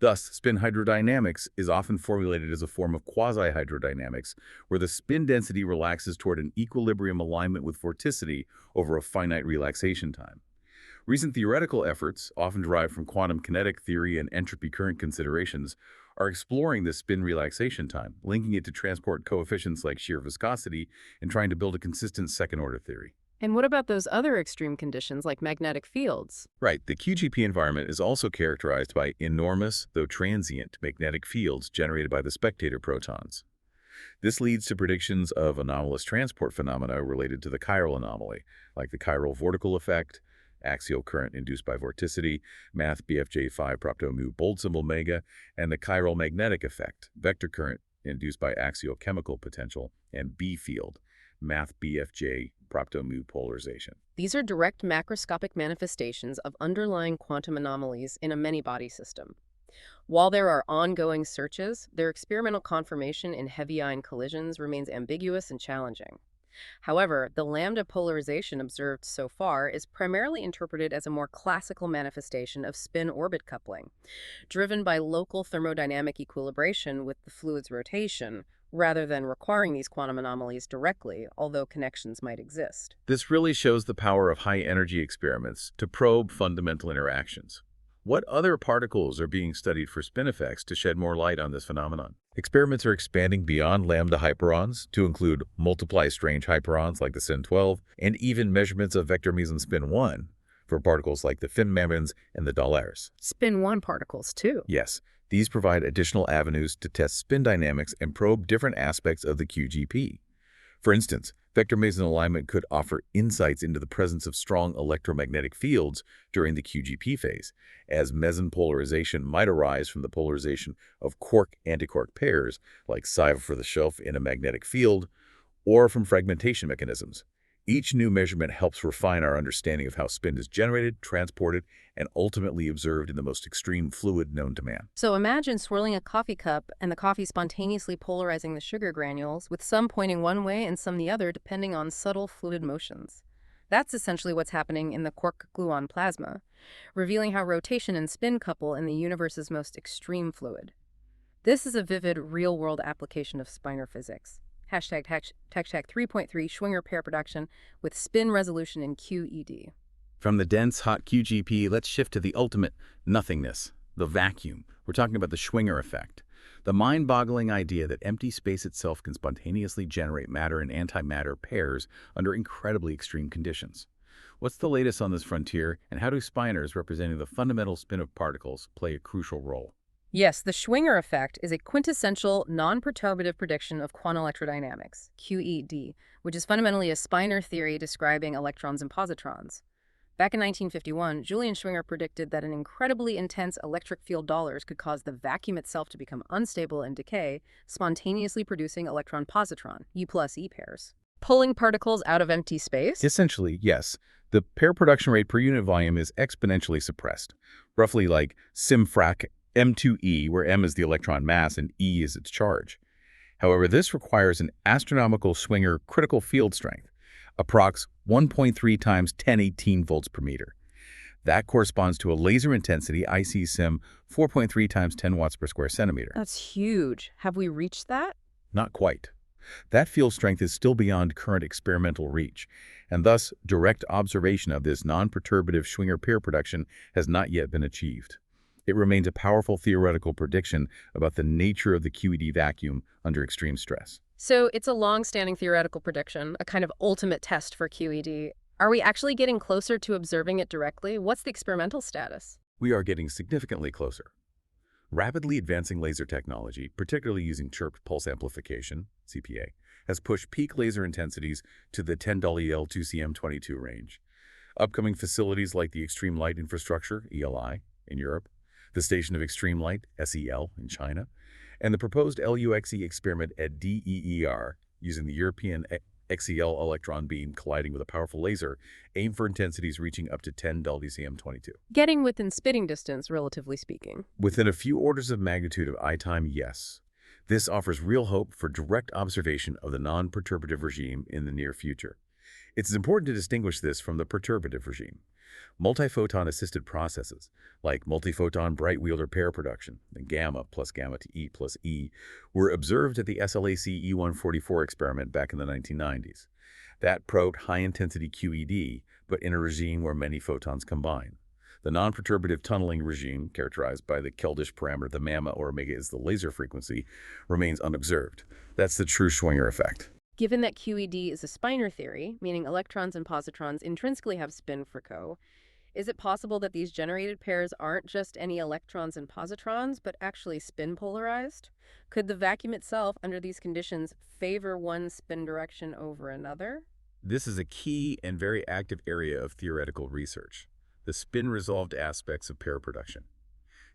Thus, spin hydrodynamics is often formulated as a form of quasi-hydrodynamics, where the spin density relaxes toward an equilibrium alignment with vorticity over a finite relaxation time. Recent theoretical efforts, often derived from quantum kinetic theory and entropy current considerations, are exploring this spin relaxation time, linking it to transport coefficients like shear viscosity, and trying to build a consistent second-order theory. And what about those other extreme conditions like magnetic fields? Right, the QGP environment is also characterized by enormous, though transient, magnetic fields generated by the spectator protons. This leads to predictions of anomalous transport phenomena related to the chiral anomaly, like the chiral vortical effect, axial current induced by vorticity, math BFJ5 propto mu bold symbol mega, and the chiral magnetic effect, vector current induced by axial chemical potential, and B field, math BFJ propto mu polarization. These are direct macroscopic manifestations of underlying quantum anomalies in a many-body system. While there are ongoing searches, their experimental confirmation in heavy ion collisions remains ambiguous and challenging. However, the lambda polarization observed so far is primarily interpreted as a more classical manifestation of spin-orbit coupling, driven by local thermodynamic equilibration with the fluid's rotation, rather than requiring these quantum anomalies directly, although connections might exist. This really shows the power of high-energy experiments to probe fundamental interactions. What other particles are being studied for spin effects to shed more light on this phenomenon? Experiments are expanding beyond lambda hyperons to include multiply strange hyperons like the SIN12 and even measurements of vector meson spin 1 for particles like the Fimamins and the Dollars. Spin 1 particles, too. Yes, these provide additional avenues to test spin dynamics and probe different aspects of the QGP. For instance, vector meson alignment could offer insights into the presence of strong electromagnetic fields during the QGP phase, as meson polarization might arise from the polarization of quark-antiquark pairs, like Siva for the shelf in a magnetic field, or from fragmentation mechanisms. Each new measurement helps refine our understanding of how spin is generated, transported, and ultimately observed in the most extreme fluid known to man. So imagine swirling a coffee cup and the coffee spontaneously polarizing the sugar granules, with some pointing one way and some the other depending on subtle fluid motions. That's essentially what's happening in the quark-gluon plasma, revealing how rotation and spin couple in the universe's most extreme fluid. This is a vivid, real-world application of Spinor physics. Hashtag 3.3 Schwinger pair production with spin resolution in QED. From the dense, hot QGP, let's shift to the ultimate nothingness, the vacuum. We're talking about the Schwinger effect, the mind-boggling idea that empty space itself can spontaneously generate matter and antimatter pairs under incredibly extreme conditions. What's the latest on this frontier, and how do spinors representing the fundamental spin of particles play a crucial role? Yes, the Schwinger effect is a quintessential non-perturbative prediction of quantum electrodynamics, QED, which is fundamentally a Spinor theory describing electrons and positrons. Back in 1951, Julian Schwinger predicted that an incredibly intense electric field dollars could cause the vacuum itself to become unstable and decay, spontaneously producing electron-positron, U plus E pairs. Pulling particles out of empty space? Essentially, yes. The pair production rate per unit volume is exponentially suppressed, roughly like SIMFRAC M2E, where M is the electron mass and E is its charge. However, this requires an astronomical Schwinger critical field strength, approx 1.3 times 1018 volts per meter. That corresponds to a laser intensity IC SIM 4.3 times 10 watts per square centimeter. That's huge. Have we reached that? Not quite. That field strength is still beyond current experimental reach, and thus direct observation of this non-perturbative Schwinger pair production has not yet been achieved. It remains a powerful theoretical prediction about the nature of the QED vacuum under extreme stress. So it's a long-standing theoretical prediction, a kind of ultimate test for QED. Are we actually getting closer to observing it directly? What's the experimental status? We are getting significantly closer. Rapidly advancing laser technology, particularly using chirped pulse amplification, CPA, has pushed peak laser intensities to the 10 L2CM22 range. Upcoming facilities like the Extreme Light Infrastructure, ELI, in Europe, the Station of Extreme Light, SEL, in China, and the proposed LUXE experiment at DEER, using the European XEL electron beam colliding with a powerful laser, aim for intensities reaching up to 10 DCM22. Getting within spitting distance, relatively speaking. Within a few orders of magnitude of eye time, yes. This offers real hope for direct observation of the non-perturbative regime in the near future. It's important to distinguish this from the perturbative regime. Multiphoton-assisted processes, like multiphoton Brightwheeler pair production, the gamma plus gamma to E plus E, were observed at the SLAC E144 experiment back in the 1990s. That probed high-intensity QED, but in a regime where many photons combine. The non-perturbative tunneling regime, characterized by the Keldysh parameter the gamma or omega is the laser frequency, remains unobserved. That's the true Schwinger effect. Given that QED is a Spinor theory, meaning electrons and positrons intrinsically have spin for co, is it possible that these generated pairs aren't just any electrons and positrons, but actually spin polarized? Could the vacuum itself, under these conditions, favor one spin direction over another? This is a key and very active area of theoretical research, the spin-resolved aspects of pair production.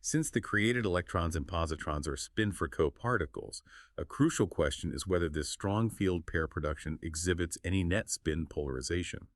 Since the created electrons and positrons are spin-for-co particles, a crucial question is whether this strong field pair production exhibits any net spin polarization.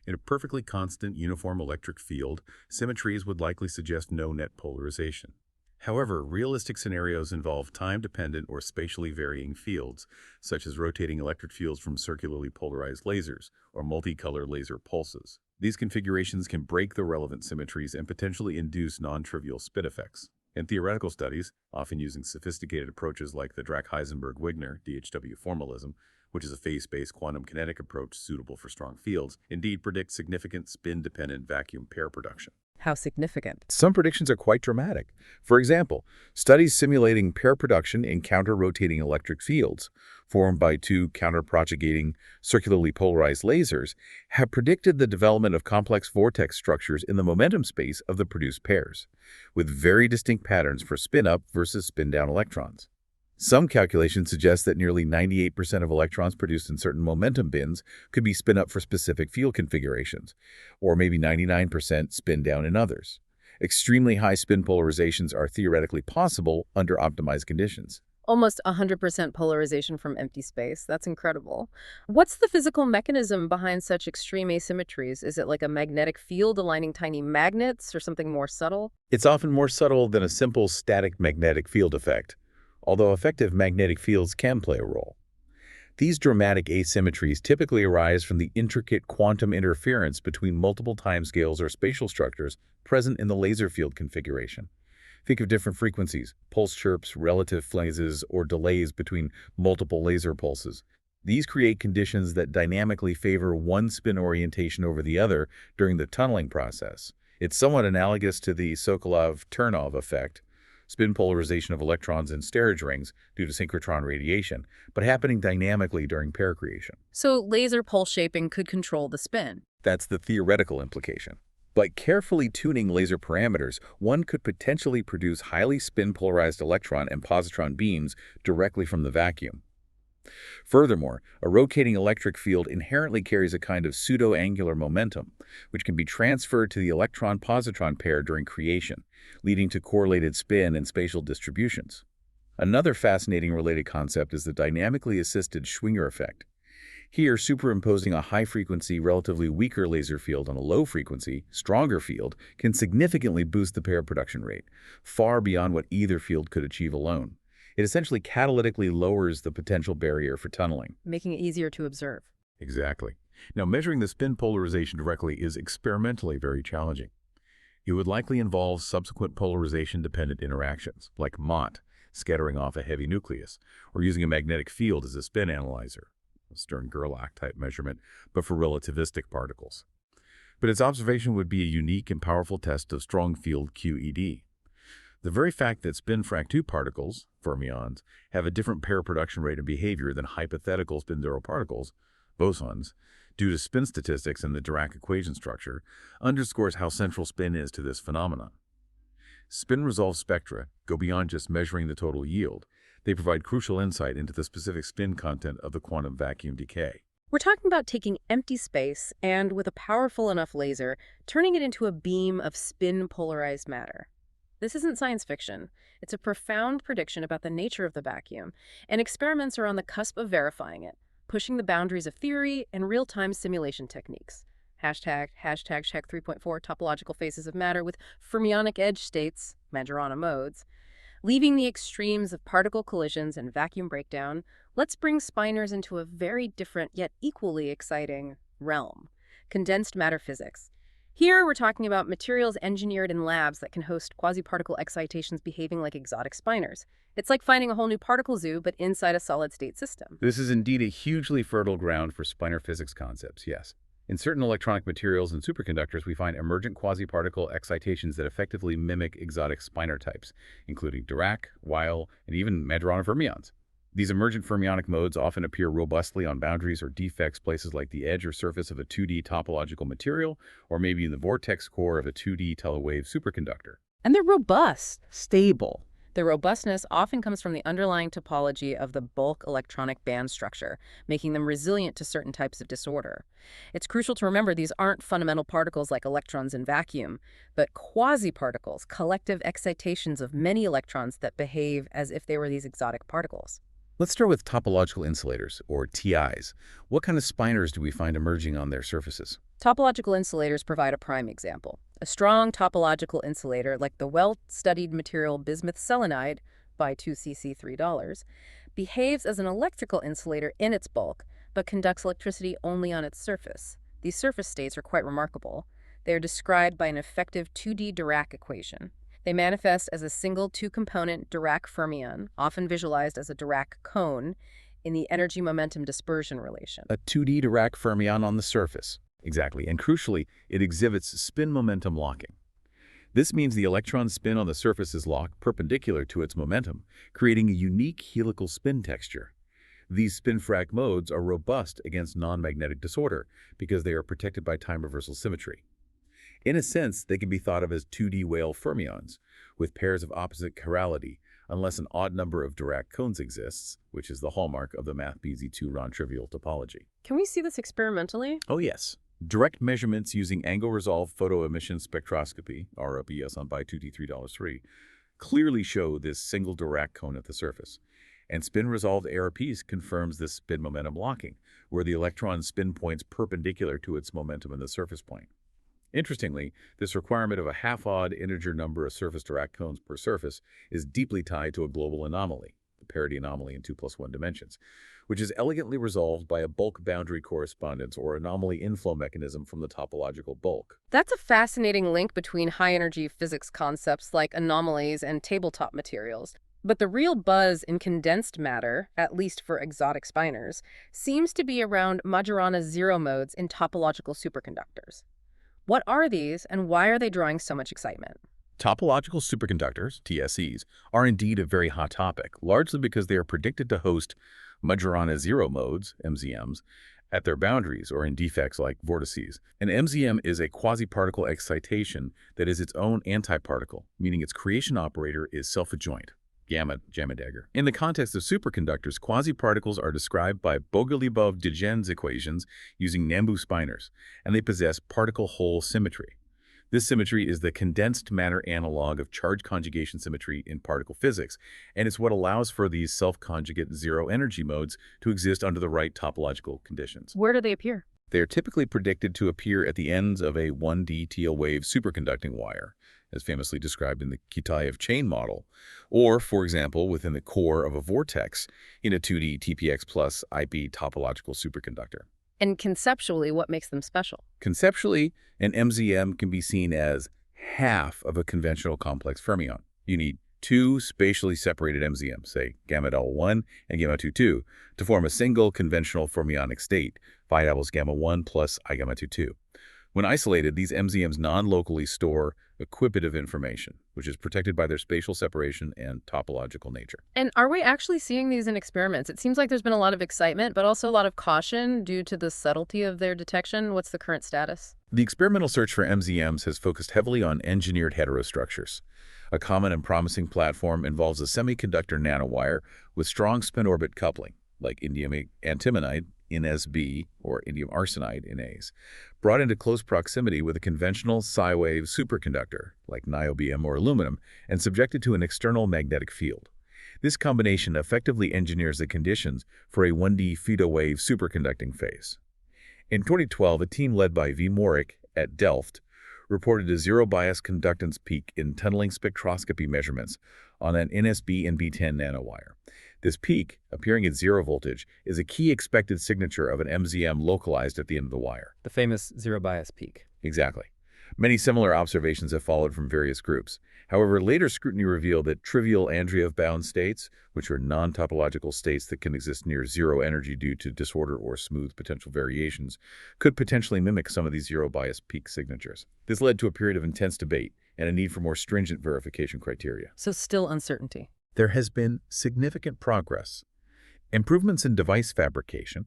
In a perfectly constant uniform electric field, symmetries would likely suggest no net polarization. However, realistic scenarios involve time-dependent or spatially varying fields, such as rotating electric fields from circularly polarized lasers or multicolor laser pulses. These configurations can break the relevant symmetries and potentially induce non-trivial spin effects. In theoretical studies, often using sophisticated approaches like the Dirac-Heisenberg-Wigner (DHW) formalism, which is a phase-based quantum kinetic approach suitable for strong fields, indeed predict significant spin-dependent vacuum pair production. How significant? Some predictions are quite dramatic. For example, studies simulating pair production in counter-rotating electric fields, formed by two counter-propagating circularly polarized lasers, have predicted the development of complex vortex structures in the momentum space of the produced pairs, with very distinct patterns for spin-up versus spin-down electrons. Some calculations suggest that nearly 98% of electrons produced in certain momentum bins could be spin up for specific field configurations, or maybe 99% spin down in others. Extremely high spin polarizations are theoretically possible under optimized conditions. Almost 100% polarization from empty space. That's incredible. What's the physical mechanism behind such extreme asymmetries? Is it like a magnetic field aligning tiny magnets or something more subtle? It's often more subtle than a simple static magnetic field effect, although effective magnetic fields can play a role. These dramatic asymmetries typically arise from the intricate quantum interference between multiple timescales or spatial structures present in the laser field configuration. Think of different frequencies, pulse chirps, relative phases, or delays between multiple laser pulses. These create conditions that dynamically favor one spin orientation over the other during the tunneling process. It's somewhat analogous to the Sokolov-Ternov effect, spin polarization of electrons in storage rings due to synchrotron radiation, but happening dynamically during pair creation. So laser pulse shaping could control the spin. That's the theoretical implication. By carefully tuning laser parameters, one could potentially produce highly spin-polarized electron and positron beams directly from the vacuum. Furthermore, a rotating electric field inherently carries a kind of pseudo-angular momentum, which can be transferred to the electron-positron pair during creation, leading to correlated spin and spatial distributions. Another fascinating related concept is the dynamically assisted Schwinger effect. Here, superimposing a high-frequency, relatively weaker laser field on a low-frequency, stronger field can significantly boost the pair production rate, far beyond what either field could achieve alone. It essentially catalytically lowers the potential barrier for tunneling, Making it easier to observe. Exactly. Now, measuring the spin polarization directly is experimentally very challenging. It would likely involve subsequent polarization-dependent interactions, like MOT, scattering off a heavy nucleus, or using a magnetic field as a spin analyzer, a Stern-Gerlach-type measurement, but for relativistic particles. But its observation would be a unique and powerful test of strong field QED. The very fact that spin-frac-2 particles, fermions, have a different pair production rate and behavior than hypothetical spin-zero particles, bosons, due to spin statistics and the Dirac equation structure, underscores how central spin is to this phenomenon. Spin-resolved spectra go beyond just measuring the total yield. They provide crucial insight into the specific spin content of the quantum vacuum decay. We're talking about taking empty space and, with a powerful enough laser, turning it into a beam of spin-polarized matter. This isn't science fiction. It's a profound prediction about the nature of the vacuum, and experiments are on the cusp of verifying it, pushing the boundaries of theory and real-time simulation techniques. Hashtag check 3.4 topological phases of matter with fermionic edge states, Majorana modes. Leaving the extremes of particle collisions and vacuum breakdown, let's bring Spinors into a very different yet equally exciting realm: condensed matter physics. Here, we're talking about materials engineered in labs that can host quasi-particle excitations behaving like exotic spinors. It's like finding a whole new particle zoo, but inside a solid-state system. This is indeed a hugely fertile ground for spinor physics concepts, yes. In certain electronic materials and superconductors, we find emergent quasi-particle excitations that effectively mimic exotic spinor types, including Dirac, Weil, and even Majorana fermions. These emergent fermionic modes often appear robustly on boundaries or defects places like the edge or surface of a 2D topological material, or maybe in the vortex core of a 2D telewave superconductor. And they're robust, stable. The robustness often comes from the underlying topology of the bulk electronic band structure, making them resilient to certain types of disorder. It's crucial to remember these aren't fundamental particles like electrons in vacuum, but quasi-particles, collective excitations of many electrons that behave as if they were these exotic particles. Let's start with topological insulators, or TIs. What kind of spinors do we find emerging on their surfaces? Topological insulators provide a prime example. A strong topological insulator, like the well-studied material bismuth selenide by 2cc$3, behaves as an electrical insulator in its bulk, but conducts electricity only on its surface. These surface states are quite remarkable. They are described by an effective 2D Dirac equation. They manifest as a single two-component Dirac fermion, often visualized as a Dirac cone, in the energy-momentum dispersion relation. A 2D Dirac fermion on the surface. Exactly, and crucially, it exhibits spin momentum locking. This means the electron's spin on the surface is locked perpendicular to its momentum, creating a unique helical spin texture. These spin-frac modes are robust against non-magnetic disorder because they are protected by time reversal symmetry. In a sense, they can be thought of as 2D Weyl fermions, with pairs of opposite chirality, unless an odd number of Dirac cones exists, which is the hallmark of the MathBZ2 non-trivial topology. Can we see this experimentally? Oh yes. Direct measurements using angle-resolved photoemission spectroscopy, ROPS on by 2T3-3, clearly show this single Dirac cone at the surface. And spin-resolved ARPs confirms this spin momentum locking, where the electron spin points perpendicular to its momentum in the surface plane. Interestingly, this requirement of a half-odd integer number of surface Dirac cones per surface is deeply tied to a global anomaly, the parity anomaly in 2+1 dimensions, which is elegantly resolved by a bulk boundary correspondence or anomaly inflow mechanism from the topological bulk. That's a fascinating link between high-energy physics concepts like anomalies and tabletop materials. But the real buzz in condensed matter, at least for exotic spinors, seems to be around Majorana zero modes in topological superconductors. What are these, and why are they drawing so much excitement? Topological superconductors, TSEs, are indeed a very hot topic, largely because they are predicted to host Majorana zero modes, MZMs, at their boundaries or in defects like vortices. An MZM is a quasi-particle excitation that is its own antiparticle, meaning its creation operator is self-adjoint. Gamma dagger. In the context of superconductors, quasi-particles are described by Bogoliubov-Digen's equations using Nambu spinors, and they possess particle-hole symmetry. This symmetry is the condensed matter analog of charge conjugation symmetry in particle physics, and it's what allows for these self-conjugate zero-energy modes to exist under the right topological conditions. Where do they appear? They are typically predicted to appear at the ends of a 1D TL wave superconducting wire, as famously described in the Kitaev chain model, or, for example, within the core of a vortex in a 2D TPX plus IP topological superconductor. And conceptually, what makes them special? Conceptually, an MZM can be seen as half of a conventional complex fermion. You need two spatially separated MZMs, say gamma L1 and gamma 22, to form a single conventional fermionic state, phi doubles gamma 1 plus I gamma 22. When isolated, these MZMs non-locally store equipative information, which is protected by their spatial separation and topological nature. And are we actually seeing these in experiments? It seems like there's been a lot of excitement, but also a lot of caution due to the subtlety of their detection. What's the current status? The experimental search for MZMs has focused heavily on engineered heterostructures. A common and promising platform involves a semiconductor nanowire with strong spin-orbit coupling, like indium antimonide, NSB, or indium arsenide, NAs, brought into close proximity with a conventional psi-wave superconductor, like niobium or aluminum, and subjected to an external magnetic field. This combination effectively engineers the conditions for a 1D theta-wave superconducting phase. In 2012, a team led by V. Morik at Delft reported a zero-bias conductance peak in tunneling spectroscopy measurements on an NSB and B10 nanowire. This peak, appearing at zero voltage, is a key expected signature of an MZM localized at the end of the wire. The famous zero bias peak. Exactly. Many similar observations have followed from various groups. However, later scrutiny revealed that trivial Andreev-bound states, which are non-topological states that can exist near zero energy due to disorder or smooth potential variations, could potentially mimic some of these zero-bias peak signatures. This led to a period of intense debate and a need for more stringent verification criteria. So still uncertainty. There has been significant progress. Improvements in device fabrication,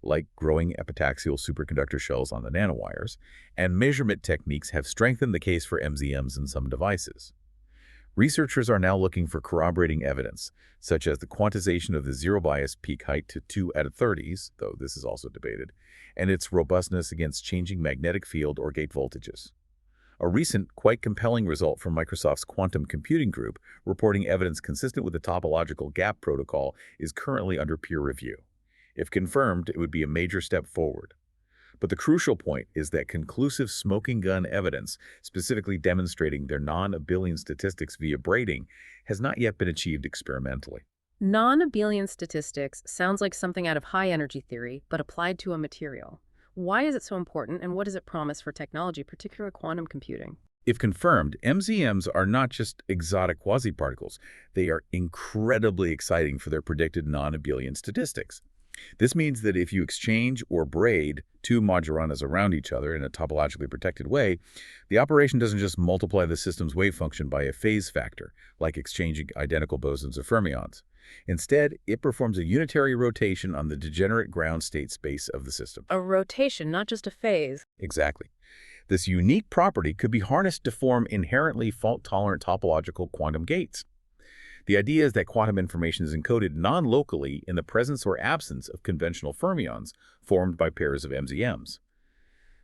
like growing epitaxial superconductor shells on the nanowires, and measurement techniques have strengthened the case for MZMs in some devices. Researchers are now looking for corroborating evidence, such as the quantization of the zero-bias peak height to 2/30s, though this is also debated, and its robustness against changing magnetic field or gate voltages. A recent, quite compelling result from Microsoft's quantum computing group, reporting evidence consistent with the topological gap protocol, is currently under peer review. If confirmed, it would be a major step forward. But the crucial point is that conclusive smoking gun evidence, specifically demonstrating their non-abelian statistics via braiding, has not yet been achieved experimentally. Non-abelian statistics sounds like something out of high-energy theory, but applied to a material. Why is it so important, and what does it promise for technology, particularly quantum computing? If confirmed, MZMs are not just exotic quasi-particles. They are incredibly exciting for their predicted non-abelian statistics. This means that if you exchange or braid two Majorana's around each other in a topologically protected way, the operation doesn't just multiply the system's wave function by a phase factor, like exchanging identical bosons or fermions. Instead, it performs a unitary rotation on the degenerate ground state space of the system. A rotation, not just a phase. Exactly. This unique property could be harnessed to form inherently fault-tolerant topological quantum gates. The idea is that quantum information is encoded non-locally in the presence or absence of conventional fermions formed by pairs of MZMs.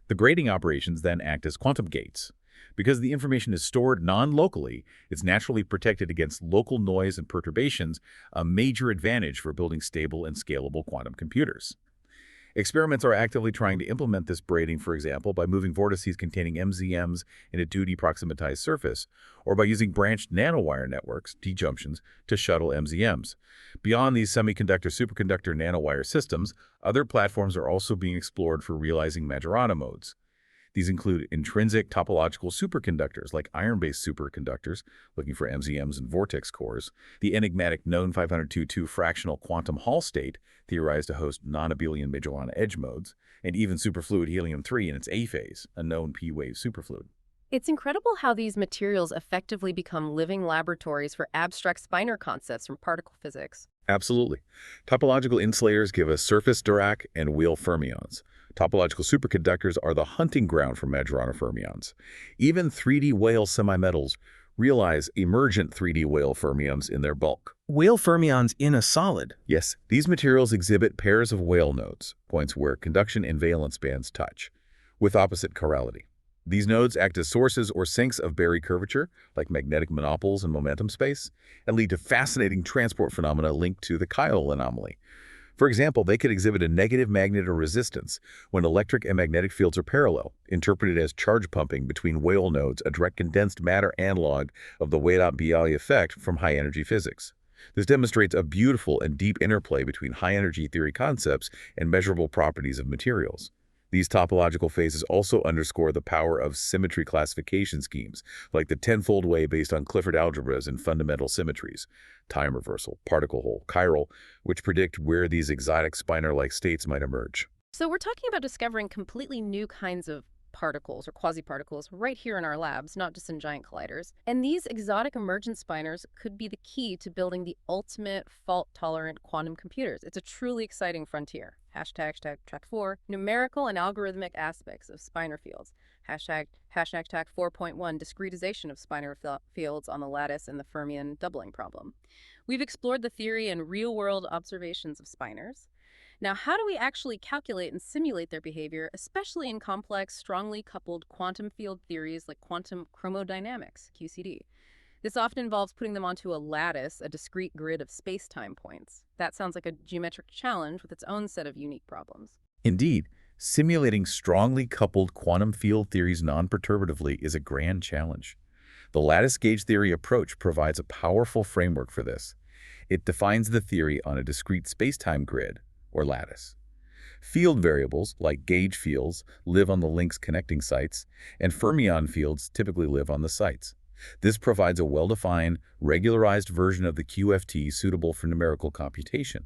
The grading operations then act as quantum gates. Because the information is stored non-locally, it's naturally protected against local noise and perturbations, a major advantage for building stable and scalable quantum computers. Experiments are actively trying to implement this braiding, for example, by moving vortices containing MZMs in a 2D proximatized surface, or by using branched nanowire networks, D-junctions, to shuttle MZMs. Beyond these semiconductor-superconductor nanowire systems, other platforms are also being explored for realizing Majorana modes. These include intrinsic topological superconductors like iron-based superconductors, looking for MZMs and vortex cores, the enigmatic known 522 fractional quantum Hall state, theorized to host non-abelian Majorana edge modes, and even superfluid helium-3 in its A phase, a known P-wave superfluid. It's incredible how these materials effectively become living laboratories for abstract Spinor concepts from particle physics. Absolutely. Topological insulators give us surface Dirac and wheel fermions. Topological superconductors are the hunting ground for Majorana fermions. Even 3D whale semimetals realize emergent 3D whale fermions in their bulk. Whale fermions in a solid. Yes, these materials exhibit pairs of whale nodes, points where conduction and valence bands touch, with opposite chirality. These nodes act as sources or sinks of Berry curvature, like magnetic monopoles in momentum space, and lead to fascinating transport phenomena linked to the Kyle anomaly. For example, they could exhibit a negative magnet or resistance when electric and magnetic fields are parallel, interpreted as charge pumping between whale nodes, a direct condensed matter analog of the Weyl-Bialy effect from high-energy physics. This demonstrates a beautiful and deep interplay between high-energy theory concepts and measurable properties of materials. These topological phases also underscore the power of symmetry classification schemes, like the tenfold way based on Clifford algebras and fundamental symmetries, time reversal, particle hole, chiral, which predict where these exotic Spinor-like states might emerge. So we're talking about discovering completely new kinds of particles or quasi-particles right here in our labs, not just in giant colliders. And these exotic emergent Spinors could be the key to building the ultimate fault-tolerant quantum computers. It's a truly exciting frontier. Hashtag track 4, numerical and algorithmic aspects of Spinor fields. Hashtag 4.1, discretization of Spinor fields on the lattice and the fermion doubling problem. We've explored the theory and real-world observations of Spinors. Now, how do we actually calculate and simulate their behavior, especially in complex, strongly coupled quantum field theories like quantum chromodynamics, QCD? This often involves putting them onto a lattice, a discrete grid of space-time points. That sounds like a geometric challenge with its own set of unique problems. Indeed, simulating strongly coupled quantum field theories non-perturbatively is a grand challenge. The lattice gauge theory approach provides a powerful framework for this. It defines the theory on a discrete space-time grid, or lattice. Field variables, like gauge fields, live on the links connecting sites, and fermion fields typically live on the sites. This provides a well-defined, regularized version of the QFT suitable for numerical computation.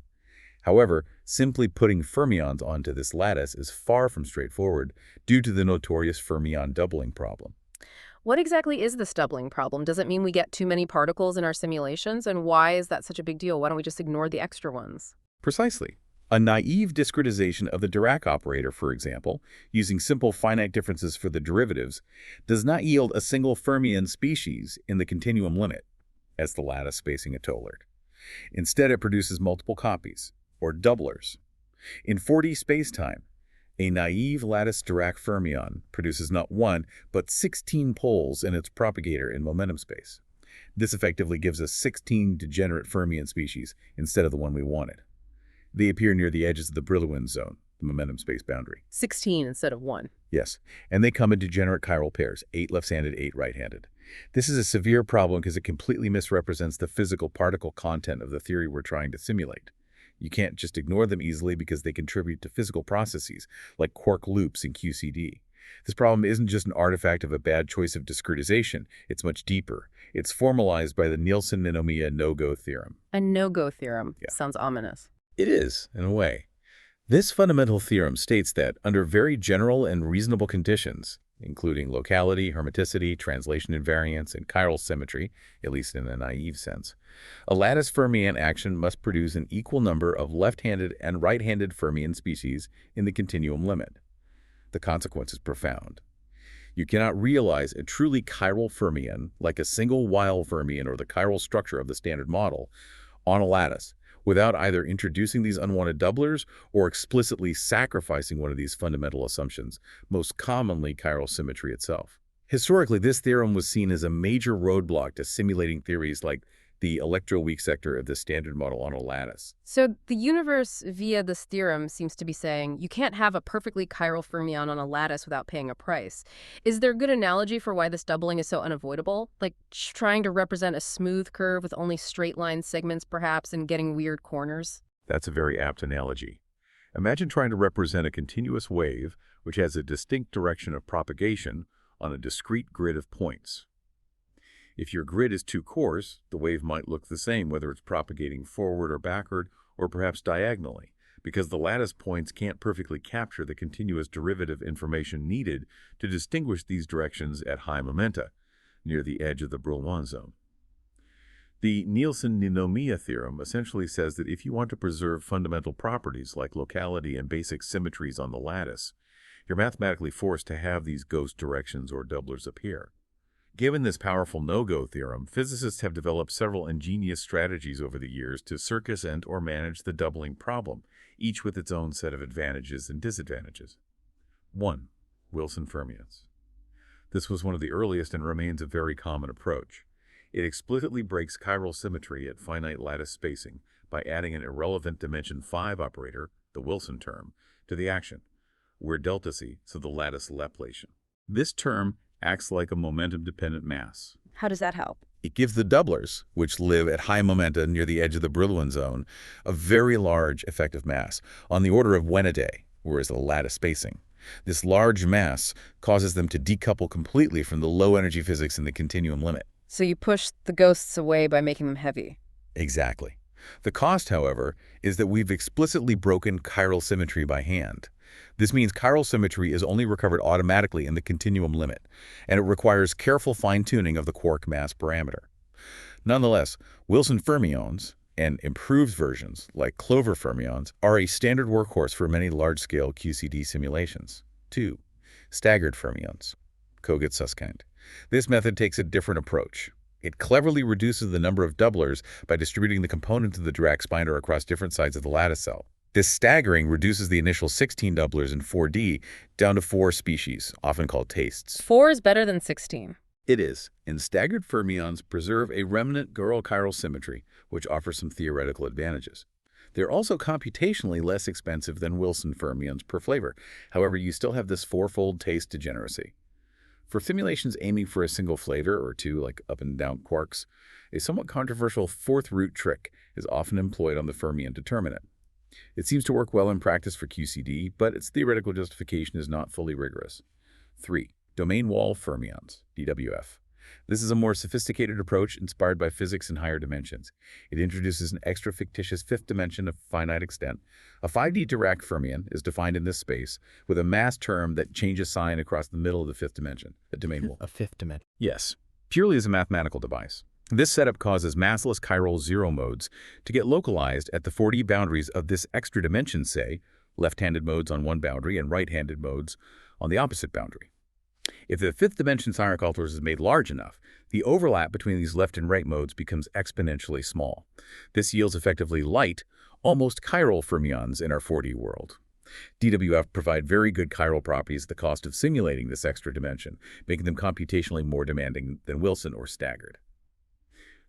However, simply putting fermions onto this lattice is far from straightforward due to the notorious fermion doubling problem. What exactly is this doubling problem? Does it mean we get too many particles in our simulations? And why is that such a big deal? Why don't we just ignore the extra ones? Precisely. A naive discretization of the Dirac operator, for example, using simple finite differences for the derivatives, does not yield a single fermion species in the continuum limit, as the lattice spacing a tolard. Instead, it produces multiple copies, or doublers. In 4D spacetime, a naive lattice Dirac fermion produces not one, but 16 poles in its propagator in momentum space. This effectively gives us 16 degenerate fermion species instead of the one we wanted. They appear near the edges of the Brillouin zone, the momentum space boundary. 16 instead of 1. Yes, and they come in degenerate chiral pairs, 8 left-handed, 8 right-handed. This is a severe problem because it completely misrepresents the physical particle content of the theory we're trying to simulate. You can't just ignore them easily because they contribute to physical processes, like quark loops in QCD. This problem isn't just an artifact of a bad choice of discretization, it's much deeper. It's formalized by the Nielsen-Ninomiya no-go theorem. A no-go theorem. Yeah. Sounds ominous. It is, in a way. This fundamental theorem states that, under very general and reasonable conditions, including locality, hermiticity, translation invariance, and chiral symmetry, at least in a naive sense, a lattice fermion action must produce an equal number of left-handed and right-handed fermion species in the continuum limit. The consequence is profound. You cannot realize a truly chiral fermion, like a single Weil fermion or the chiral structure of the standard model, on a lattice, without either introducing these unwanted doublers or explicitly sacrificing one of these fundamental assumptions, most commonly chiral symmetry itself. Historically, this theorem was seen as a major roadblock to simulating theories like the electroweak sector of the standard model on a lattice. So the universe, via this theorem, seems to be saying you can't have a perfectly chiral fermion on a lattice without paying a price. Is there a good analogy for why this doubling is so unavoidable? Like trying to represent a smooth curve with only straight line segments, perhaps, and getting weird corners? That's a very apt analogy. Imagine trying to represent a continuous wave which has a distinct direction of propagation on a discrete grid of points. If your grid is too coarse, the wave might look the same whether it's propagating forward or backward, or perhaps diagonally, because the lattice points can't perfectly capture the continuous derivative information needed to distinguish these directions at high momenta, near the edge of the Brillouin zone. The Nielsen-Ninomiya theorem essentially says that if you want to preserve fundamental properties like locality and basic symmetries on the lattice, you're mathematically forced to have these ghost directions or doublers appear. Given this powerful no-go theorem, physicists have developed several ingenious strategies over the years to circumvent or manage the doubling problem, each with its own set of advantages and disadvantages. 1. Wilson fermions. This was one of the earliest and remains a very common approach. It explicitly breaks chiral symmetry at finite lattice spacing by adding an irrelevant dimension 5 operator, the Wilson term, to the action, where delta c, so the lattice Laplacian. This term acts like a momentum-dependent mass. How does that help? It gives the doublers, which live at high momenta near the edge of the Brillouin zone, a very large effective mass, on the order of when a day, whereas the lattice spacing. This large mass causes them to decouple completely from the low-energy physics in the continuum limit. So you push the ghosts away by making them heavy. Exactly. The cost, however, is that we've explicitly broken chiral symmetry by hand. This means chiral symmetry is only recovered automatically in the continuum limit, and it requires careful fine-tuning of the quark mass parameter. Nonetheless, Wilson fermions, and improved versions, like Clover fermions, are a standard workhorse for many large-scale QCD simulations. 2. Staggered fermions. Kogut-Susskind. This method takes a different approach. It cleverly reduces the number of doublers by distributing the components of the Dirac spinor across different sides of the lattice cell. This staggering reduces the initial 16 doublers in 4D down to 4 species, often called tastes. 4 is better than 16. It is, and staggered fermions preserve a remnant Goral-chiral symmetry, which offers some theoretical advantages. They're also computationally less expensive than Wilson fermions per flavor. However, you still have this 4-fold taste degeneracy. For simulations aiming for a single flavor or two, like up and down quarks, a somewhat controversial fourth root trick is often employed on the fermion determinant. It seems to work well in practice for QCD, but its theoretical justification is not fully rigorous. 3. Domain wall fermions, DWF. This is a more sophisticated approach inspired by physics in higher dimensions. It introduces an extra fictitious fifth dimension of finite extent. A 5D Dirac fermion is defined in this space with a mass term that changes sign across the middle of the fifth dimension, the domain wall. A fifth dimension. Yes, purely as a mathematical device. This setup causes massless chiral zero modes to get localized at the 4D boundaries of this extra dimension, say, left-handed modes on one boundary and right-handed modes on the opposite boundary. If the fifth dimension Syracaltors is made large enough, the overlap between these left and right modes becomes exponentially small. This yields effectively light, almost chiral fermions in our 4D world. DWF provide very good chiral properties at the cost of simulating this extra dimension, making them computationally more demanding than Wilson or staggered.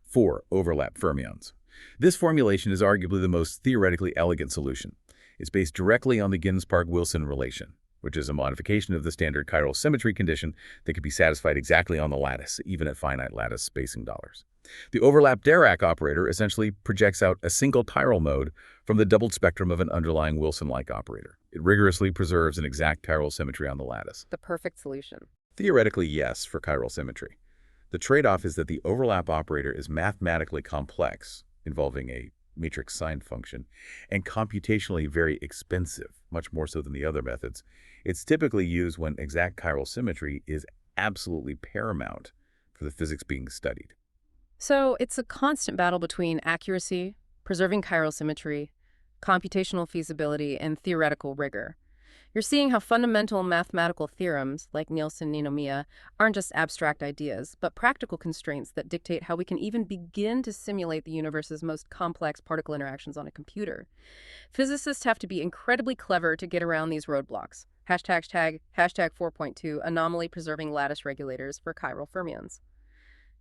4. Overlap fermions. This formulation is arguably the most theoretically elegant solution. It's based directly on the Ginzburg-Wilson relation, which is a modification of the standard chiral symmetry condition that can be satisfied exactly on the lattice, even at finite lattice spacing dollars. The overlap Dirac operator essentially projects out a single chiral mode from the doubled spectrum of an underlying Wilson-like operator. It rigorously preserves an exact chiral symmetry on the lattice. The perfect solution. Theoretically, yes, for chiral symmetry. The trade-off is that the overlap operator is mathematically complex, involving a matrix sign function, and computationally very expensive, much more so than the other methods. It's typically used when exact chiral symmetry is absolutely paramount for the physics being studied. So it's a constant battle between accuracy, preserving chiral symmetry, computational feasibility, and theoretical rigor. You're seeing how fundamental mathematical theorems, like Nielsen-Ninomiya, aren't just abstract ideas, but practical constraints that dictate how we can even begin to simulate the universe's most complex particle interactions on a computer. Physicists have to be incredibly clever to get around these roadblocks. Hashtag 4.2 anomaly-preserving lattice regulators for chiral fermions.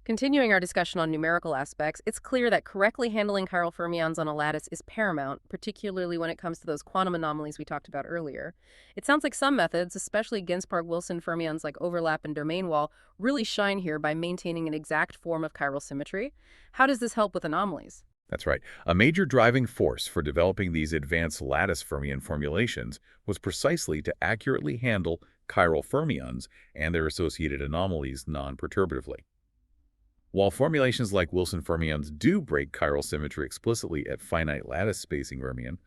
Continuing our discussion on numerical aspects, it's clear that correctly handling chiral fermions on a lattice is paramount, particularly when it comes to those quantum anomalies we talked about earlier. It sounds like some methods, especially Ginzburg-Wilson fermions like overlap and domain wall, really shine here by maintaining an exact form of chiral symmetry. How does this help with anomalies? That's right. A major driving force for developing these advanced lattice fermion formulations was precisely to accurately handle chiral fermions and their associated anomalies non-perturbatively. While formulations like Wilson fermions do break chiral symmetry explicitly at finite lattice spacing fermion,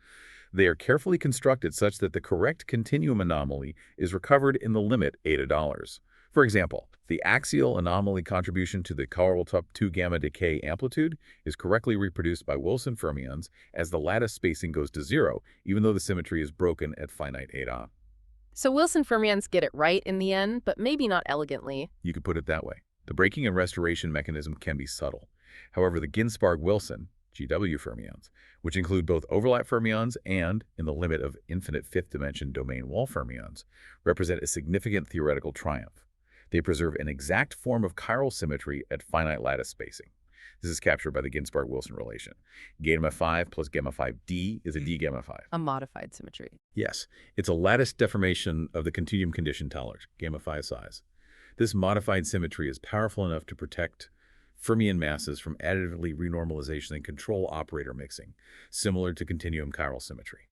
they are carefully constructed such that the correct continuum anomaly is recovered in the limit $8. For example, the axial anomaly contribution to the chiral top 2 gamma decay amplitude is correctly reproduced by Wilson fermions as the lattice spacing goes to 0, even though the symmetry is broken at finite 8A. So Wilson fermions get it right in the end, but maybe not elegantly. You could put it that way. The breaking and restoration mechanism can be subtle. However, the Ginzburg-Wilson GW fermions, which include both overlap fermions and, in the limit of infinite fifth dimension domain wall fermions, represent a significant theoretical triumph. They preserve an exact form of chiral symmetry at finite lattice spacing. This is captured by the Ginzburg-Wilson relation. Gamma 5 plus gamma 5d is a d gamma 5. A modified symmetry. Yes, it's a lattice deformation of the continuum condition tolerance, gamma 5 size. This modified symmetry is powerful enough to protect fermion masses from additively renormalization and control operator mixing, similar to continuum chiral symmetry.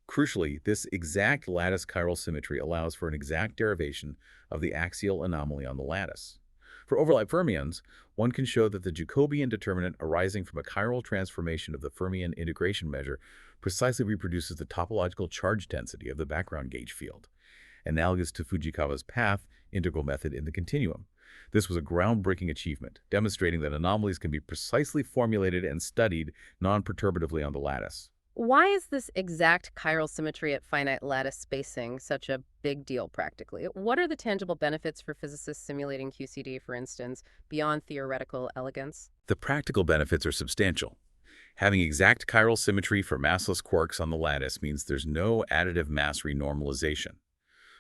Crucially, this exact lattice chiral symmetry allows for an exact derivation of the axial anomaly on the lattice. For overlap fermions, one can show that the Jacobian determinant arising from a chiral transformation of the fermion integration measure precisely reproduces the topological charge density of the background gauge field, analogous to Fujikawa's path integral method in the continuum. This was a groundbreaking achievement, demonstrating that anomalies can be precisely formulated and studied non-perturbatively on the lattice. Why is this exact chiral symmetry at finite lattice spacing such a big deal practically? What are the tangible benefits for physicists simulating QCD, for instance, beyond theoretical elegance? The practical benefits are substantial. Having exact chiral symmetry for massless quarks on the lattice means there's no additive mass renormalization.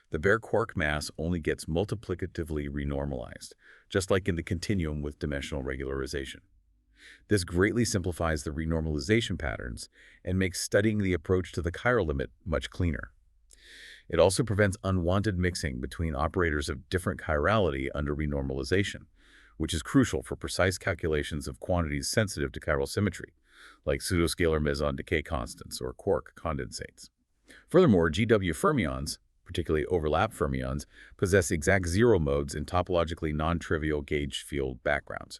The bare quark mass only gets multiplicatively renormalized, just like in the continuum with dimensional regularization. This greatly simplifies the renormalization patterns and makes studying the approach to the chiral limit much cleaner. It also prevents unwanted mixing between operators of different chirality under renormalization, which is crucial for precise calculations of quantities sensitive to chiral symmetry, like pseudoscalar meson decay constants or quark condensates. Furthermore, GW fermions, particularly overlap fermions, possess exact zero modes in topologically non-trivial gauge field backgrounds.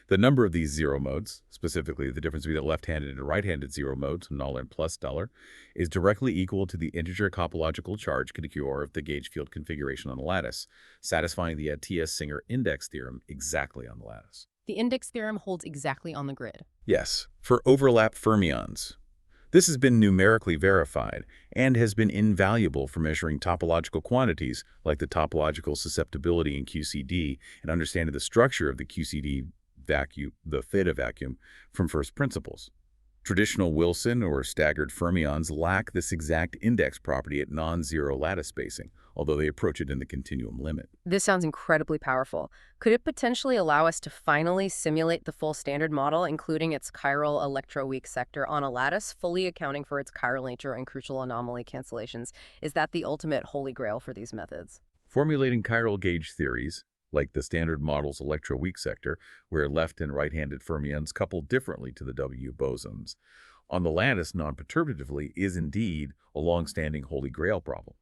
The number of these zero modes, specifically the difference between the left-handed and right-handed zero modes, null and plus dollar, is directly equal to the integer topological charge QOR of the gauge field configuration on the lattice, satisfying the T.S.-Singer index theorem exactly on the lattice. The index theorem holds exactly on the grid. Yes, for overlap fermions. This has been numerically verified and has been invaluable for measuring topological quantities like the topological susceptibility in QCD and understanding the structure of the QCD vacuum, the theta vacuum, from first principles. Traditional Wilson or staggered fermions lack this exact index property at non-zero lattice spacing, although they approach it in the continuum limit. This sounds incredibly powerful. Could it potentially allow us to finally simulate the full standard model, including its chiral electroweak sector on a lattice, fully accounting for its chiral nature and crucial anomaly cancellations? Is that the ultimate holy grail for these methods? Formulating chiral gauge theories, like the standard model's electroweak sector, where left and right-handed fermions couple differently to the W bosons, on the lattice non-perturbatively is indeed a long-standing holy grail problem.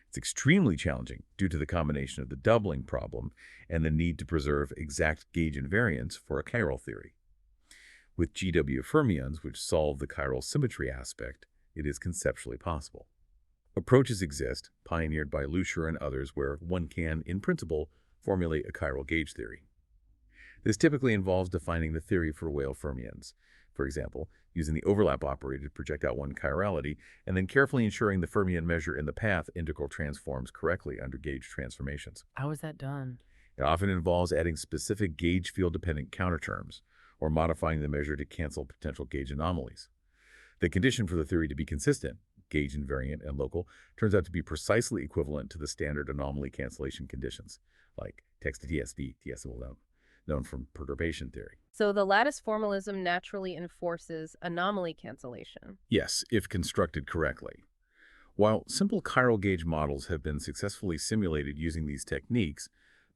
It's extremely challenging due to the combination of the doubling problem and the need to preserve exact gauge invariance for a chiral theory. With GW fermions, which solve the chiral symmetry aspect, it is conceptually possible. Approaches exist, pioneered by Lucier and others, where one can, in principle, formulate a chiral gauge theory. This typically involves defining the theory for Weyl fermions, for example, using the overlap operator to project out one chirality, and then carefully ensuring the fermion measure in the path integral transforms correctly under gauge transformations. How is that done? It often involves adding specific gauge field-dependent counterterms, or modifying the measure to cancel potential gauge anomalies. The condition for the theory to be consistent, gauge invariant and local, turns out to be precisely equivalent to the standard anomaly cancellation conditions, like text to TSV, TSV known from perturbation theory. So the lattice formalism naturally enforces anomaly cancellation. Yes, if constructed correctly. While simple chiral gauge models have been successfully simulated using these techniques,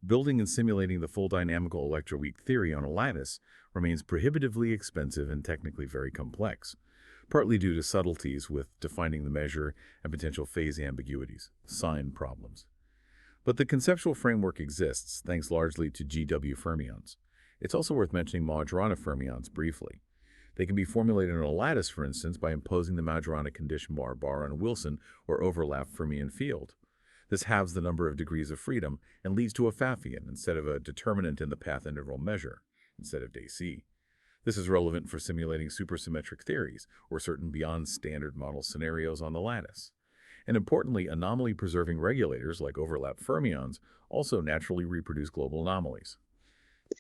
building and simulating the full dynamical electroweak theory on a lattice remains prohibitively expensive and technically very complex, partly due to subtleties with defining the measure and potential phase ambiguities, sign problems. But the conceptual framework exists, thanks largely to GW fermions. It's also worth mentioning Majorana fermions briefly. They can be formulated on a lattice, for instance, by imposing the Majorana condition bar on a Wilson or overlap fermion field. This halves the number of degrees of freedom and leads to a Pfaffian instead of a determinant in the path integral measure, instead of DC. This is relevant for simulating supersymmetric theories or certain beyond standard model scenarios on the lattice. And importantly, anomaly-preserving regulators like overlap fermions also naturally reproduce global anomalies.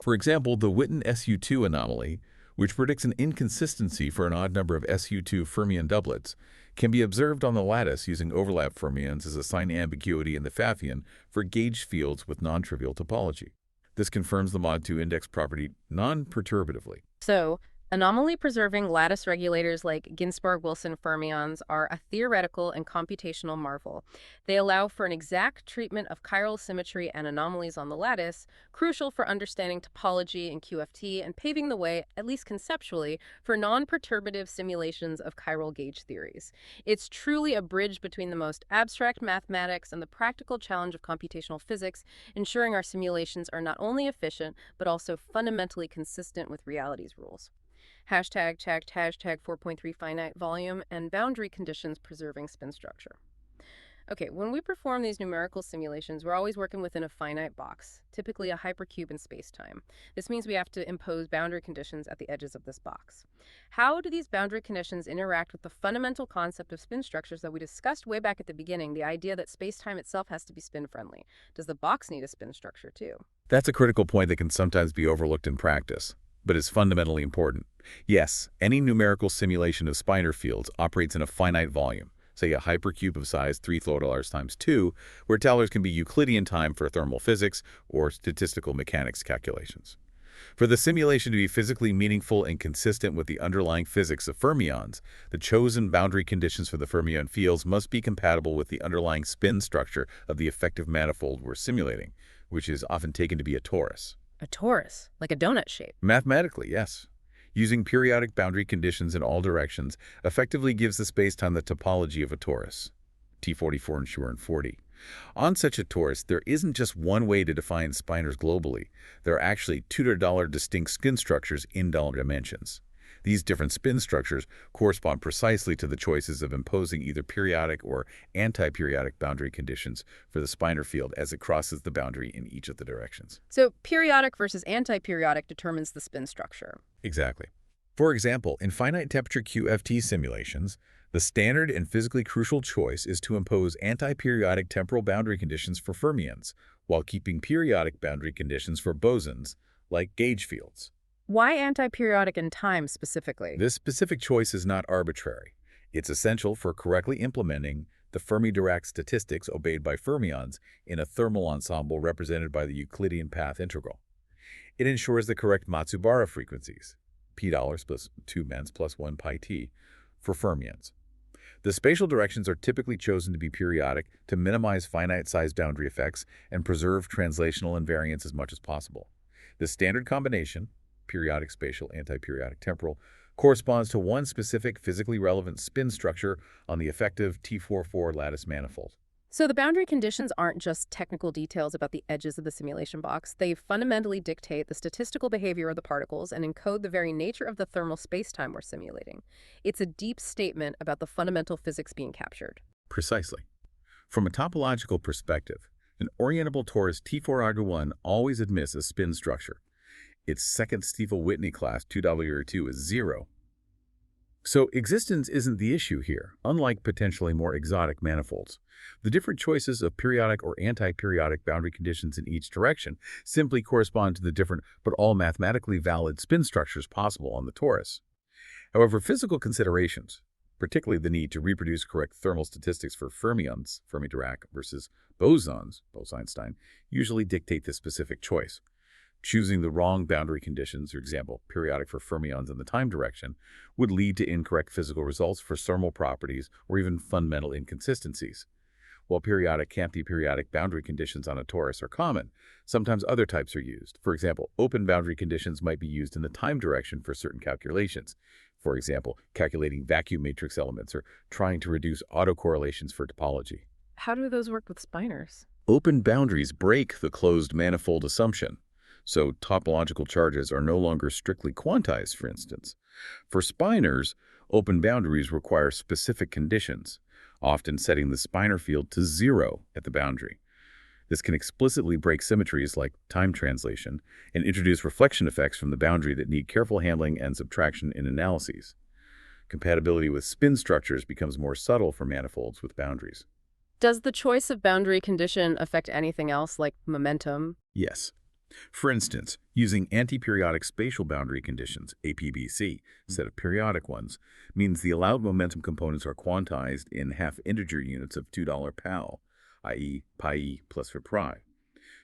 For example, the Witten SU2 anomaly, which predicts an inconsistency for an odd number of SU2 fermion doublets, can be observed on the lattice using overlap fermions as a sign ambiguity in the Pfaffian for gauge fields with non-trivial topology. This confirms the mod2 index property non-perturbatively. So, anomaly-preserving lattice regulators like Ginzburg-Wilson fermions are a theoretical and computational marvel. They allow for an exact treatment of chiral symmetry and anomalies on the lattice, crucial for understanding topology in QFT and paving the way, at least conceptually, for non-perturbative simulations of chiral gauge theories. It's truly a bridge between the most abstract mathematics and the practical challenge of computational physics, ensuring our simulations are not only efficient, but also fundamentally consistent with reality's rules. Hashtag 4.3 finite volume and boundary conditions preserving spin structure. Okay, when we perform these numerical simulations, we're always working within a finite box, typically a hypercube in space-time. This means we have to impose boundary conditions at the edges of this box. How do these boundary conditions interact with the fundamental concept of spin structures that we discussed way back at the beginning, the idea that space-time itself has to be spin-friendly? Does the box need a spin structure too? That's a critical point that can sometimes be overlooked in practice, but is fundamentally important. Yes, any numerical simulation of Spinor fields operates in a finite volume, say a hypercube of size 3 Thalers times 2, where Thalers can be Euclidean time for thermal physics or statistical mechanics calculations. For the simulation to be physically meaningful and consistent with the underlying physics of fermions, the chosen boundary conditions for the fermion fields must be compatible with the underlying spin structure of the effective manifold we're simulating, which is often taken to be a torus. A torus, like a donut shape. Mathematically, yes. Using periodic boundary conditions in all directions effectively gives the spacetime the topology of a torus, T44 and Schur and 40. On such a torus, there isn't just one way to define spinors globally. There are actually $2 distinct spin structures in dollar dimensions. These different spin structures correspond precisely to the choices of imposing either periodic or anti-periodic boundary conditions for the spinor field as it crosses the boundary in each of the directions. So periodic versus anti-periodic determines the spin structure. Exactly. For example, in finite temperature QFT simulations, the standard and physically crucial choice is to impose anti-periodic temporal boundary conditions for fermions, while keeping periodic boundary conditions for bosons, like gauge fields. Why anti-periodic in time specifically? This specific choice is not arbitrary. It's essential for correctly implementing the Fermi-Dirac statistics obeyed by fermions in a thermal ensemble represented by the Euclidean path integral. It ensures the correct Matsubara frequencies, p dollars plus 2 mens plus 1 pi t, for fermions. The spatial directions are typically chosen to be periodic to minimize finite-sized boundary effects and preserve translational invariance as much as possible. The standard combination, periodic spatial, anti-periodic temporal, corresponds to one specific physically relevant spin structure on the effective T44 lattice manifold. So the boundary conditions aren't just technical details about the edges of the simulation box. They fundamentally dictate the statistical behavior of the particles and encode the very nature of the thermal spacetime we're simulating. It's a deep statement about the fundamental physics being captured. Precisely. From a topological perspective, an orientable torus T4R1 always admits a spin structure. Its second Stiefel-Whitney class 2W2 is 0. So existence isn't the issue here, unlike potentially more exotic manifolds. The different choices of periodic or anti-periodic boundary conditions in each direction simply correspond to the different but all mathematically valid spin structures possible on the torus. However, physical considerations, particularly the need to reproduce correct thermal statistics for fermions, Fermi-Dirac, versus bosons, Bose-Einstein, usually dictate this specific choice. Choosing the wrong boundary conditions, for example, periodic for fermions in the time direction, would lead to incorrect physical results for thermal properties or even fundamental inconsistencies. While periodic anti-periodic boundary conditions on a torus are common, sometimes other types are used. For example, open boundary conditions might be used in the time direction for certain calculations. For example, calculating vacuum matrix elements or trying to reduce autocorrelations for topology. How do those work with spinors? Open boundaries break the closed manifold assumption. So topological charges are no longer strictly quantized, for instance. For spinors, open boundaries require specific conditions, often setting the spinor field to 0 at the boundary. This can explicitly break symmetries like time translation and introduce reflection effects from the boundary that need careful handling and subtraction in analyses. Compatibility with spin structures becomes more subtle for manifolds with boundaries. Does the choice of boundary condition affect anything else, like momentum? Yes. For instance, using anti-periodic spatial boundary conditions, APBC, instead of periodic ones, means the allowed momentum components are quantized in half-integer units of $2 pal, i.e. pi plus for pi.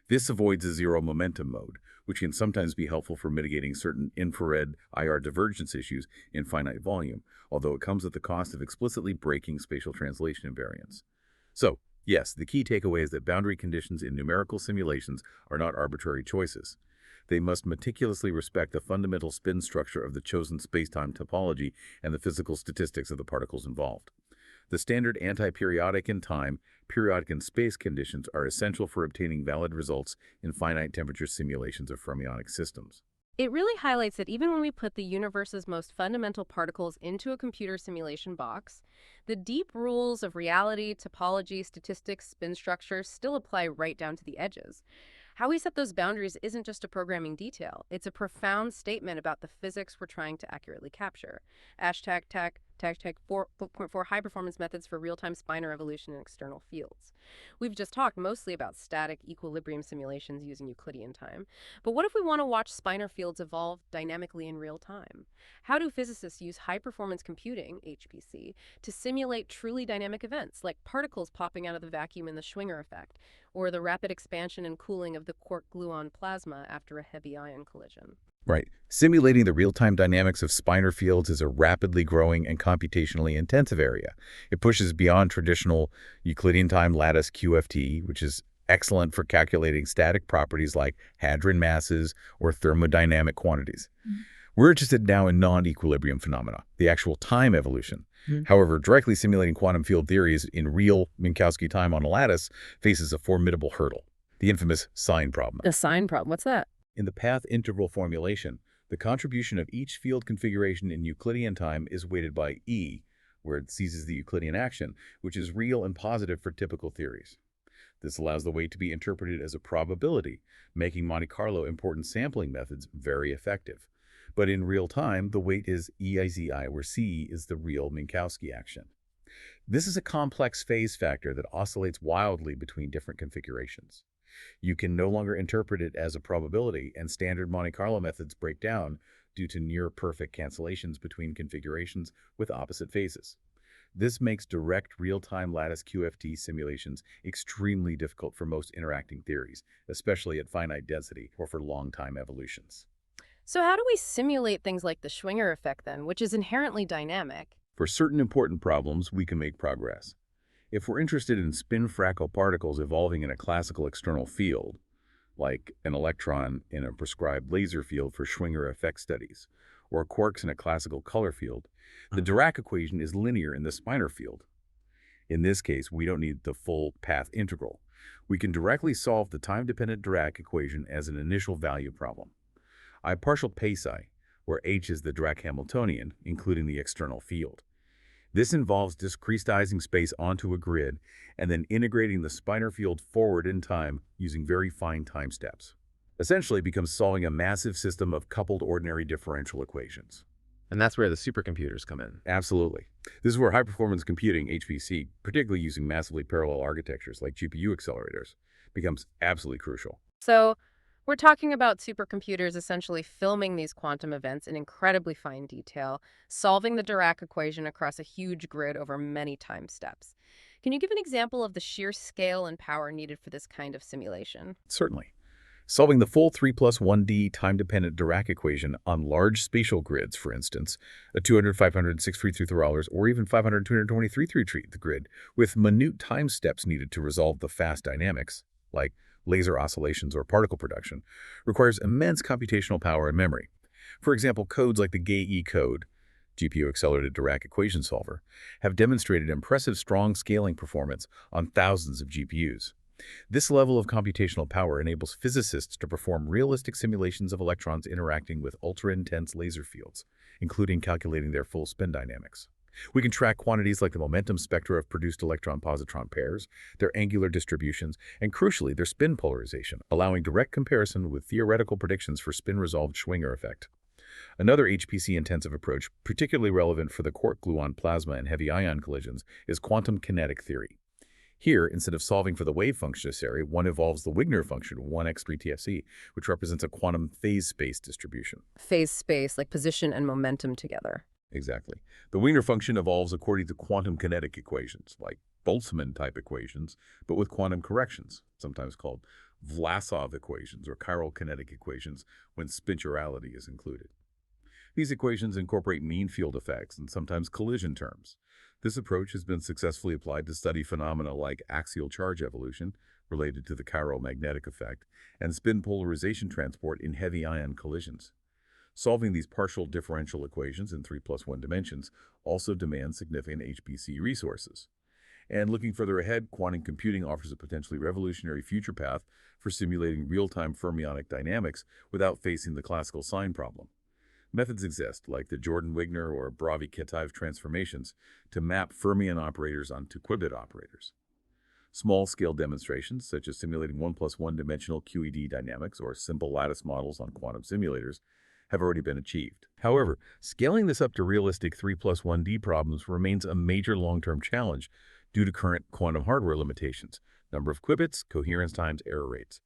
This avoids a zero momentum mode, which can sometimes be helpful for mitigating certain infrared IR divergence issues in finite volume, although it comes at the cost of explicitly breaking spatial translation invariance. So, yes, the key takeaway is that boundary conditions in numerical simulations are not arbitrary choices. They must meticulously respect the fundamental spin structure of the chosen spacetime topology and the physical statistics of the particles involved. The standard anti-periodic in time, periodic in space conditions are essential for obtaining valid results in finite temperature simulations of fermionic systems. It really highlights that even when we put the universe's most fundamental particles into a computer simulation box, the deep rules of reality, topology, statistics, spin structures still apply right down to the edges. How we set those boundaries isn't just a programming detail. It's a profound statement about the physics we're trying to accurately capture. Hashtag 4.4 high-performance methods for real-time spinor evolution in external fields. We've just talked mostly about static equilibrium simulations using Euclidean time. But what if we want to watch spinor fields evolve dynamically in real time? How do physicists use high-performance computing, HPC, to simulate truly dynamic events, like particles popping out of the vacuum in the Schwinger effect, or the rapid expansion and cooling of the quark-gluon plasma after a heavy ion collision? Right. Simulating the real-time dynamics of spinor fields is a rapidly growing and computationally intensive area. It pushes beyond traditional Euclidean time lattice QFT, which is excellent for calculating static properties like hadron masses or thermodynamic quantities. We're interested now in non-equilibrium phenomena, the actual time evolution. Hmm. However, directly simulating quantum field theories in real Minkowski time on a lattice faces a formidable hurdle, the infamous sign problem. A sign problem. What's that? In the path integral formulation, the contribution of each field configuration in Euclidean time is weighted by E, where it seizes the Euclidean action, which is real and positive for typical theories. This allows the weight to be interpreted as a probability, making Monte Carlo important sampling methods very effective. But in real time, the weight is EIZI, where C is the real Minkowski action. This is a complex phase factor that oscillates wildly between different configurations. You can no longer interpret it as a probability, and standard Monte Carlo methods break down due to near-perfect cancellations between configurations with opposite phases. This makes direct real-time lattice QFT simulations extremely difficult for most interacting theories, especially at finite density or for long-time evolutions. So how do we simulate things like the Schwinger effect then, which is inherently dynamic? For certain important problems, we can make progress. If we're interested in spin fractal particles evolving in a classical external field, like an electron in a prescribed laser field for Schwinger effect studies, or quarks in a classical color field, the Dirac equation is linear in the Spinor field. In this case, we don't need the full path integral. We can directly solve the time-dependent Dirac equation as an initial value problem. I partial psi, where H is the Dirac Hamiltonian, including the external field. This involves discretizing space onto a grid and then integrating the Spinor field forward in time using very fine time steps. Essentially, it becomes solving a massive system of coupled ordinary differential equations. And that's where the supercomputers come in. Absolutely. This is where high-performance computing, HPC, particularly using massively parallel architectures like GPU accelerators, becomes absolutely crucial. So we're talking about supercomputers essentially filming these quantum events in incredibly fine detail, solving the Dirac equation across a huge grid over many time steps. Can you give an example of the sheer scale and power needed for this kind of simulation? Certainly. Solving the full 3 plus 1D time-dependent Dirac equation on large spatial grids, for instance, a 200, 500, 633 or even 500, 223 the grid, with minute time steps needed to resolve the fast dynamics, like laser oscillations or particle production, requires immense computational power and memory. For example, codes like the GAE code, GPU-accelerated Dirac equation solver, have demonstrated impressive strong scaling performance on thousands of GPUs. This level of computational power enables physicists to perform realistic simulations of electrons interacting with ultra-intense laser fields, including calculating their full spin dynamics. We can track quantities like the momentum spectra of produced electron-positron pairs, their angular distributions, and crucially, their spin polarization, allowing direct comparison with theoretical predictions for spin-resolved Schwinger effect. Another HPC-intensive approach, particularly relevant for the quark-gluon plasma and heavy ion collisions, is quantum kinetic theory. Here, instead of solving for the wave function necessary, one evolves the Wigner function 1x3 which represents a quantum phase space distribution. Phase space, like position and momentum together. Exactly. The Wigner function evolves according to quantum kinetic equations, like Boltzmann-type equations, but with quantum corrections, sometimes called Vlasov equations or chiral kinetic equations when spinturality is included. These equations incorporate mean field effects and sometimes collision terms. This approach has been successfully applied to study phenomena like axial charge evolution, related to the chiral magnetic effect, and spin polarization transport in heavy ion collisions. Solving these partial differential equations in 3 plus 1 dimensions also demands significant HPC resources. And looking further ahead, quantum computing offers a potentially revolutionary future path for simulating real-time fermionic dynamics without facing the classical sign problem. Methods exist, like the Jordan-Wigner or Bravy-Kitaev transformations, to map fermion operators onto qubit operators. Small-scale demonstrations, such as simulating 1 plus 1 dimensional QED dynamics or simple lattice models on quantum simulators, have already been achieved. However, scaling this up to realistic 3 plus 1D problems remains a major long-term challenge due to current quantum hardware limitations, number of qubits, coherence times, error rates.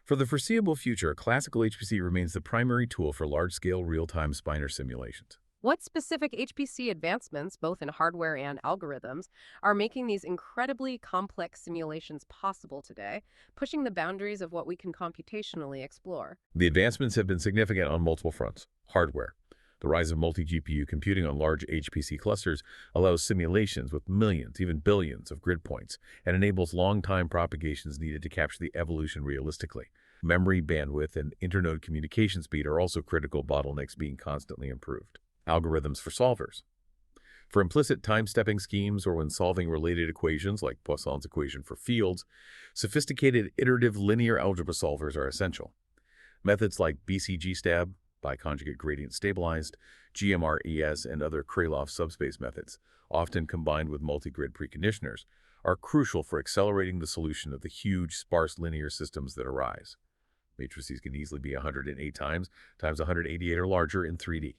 For the foreseeable future, classical HPC remains the primary tool for large-scale real-time Spinor simulations. What specific HPC advancements, both in hardware and algorithms, are making these incredibly complex simulations possible today, pushing the boundaries of what we can computationally explore? The advancements have been significant on multiple fronts. Hardware. The rise of multi-GPU computing on large HPC clusters allows simulations with millions, even billions of grid points, and enables long-time propagations needed to capture the evolution realistically. Memory bandwidth and internode communication speed are also critical bottlenecks being constantly improved. Algorithms for solvers. For implicit time-stepping schemes or when solving related equations like Poisson's equation for fields, sophisticated iterative linear algebra solvers are essential. Methods like BCG-STAB, biconjugate gradient stabilized, GMRES, and other Krylov subspace methods, often combined with multigrid preconditioners, are crucial for accelerating the solution of the huge, sparse linear systems that arise. Matrices can easily be 108 times 188 or larger in 3D.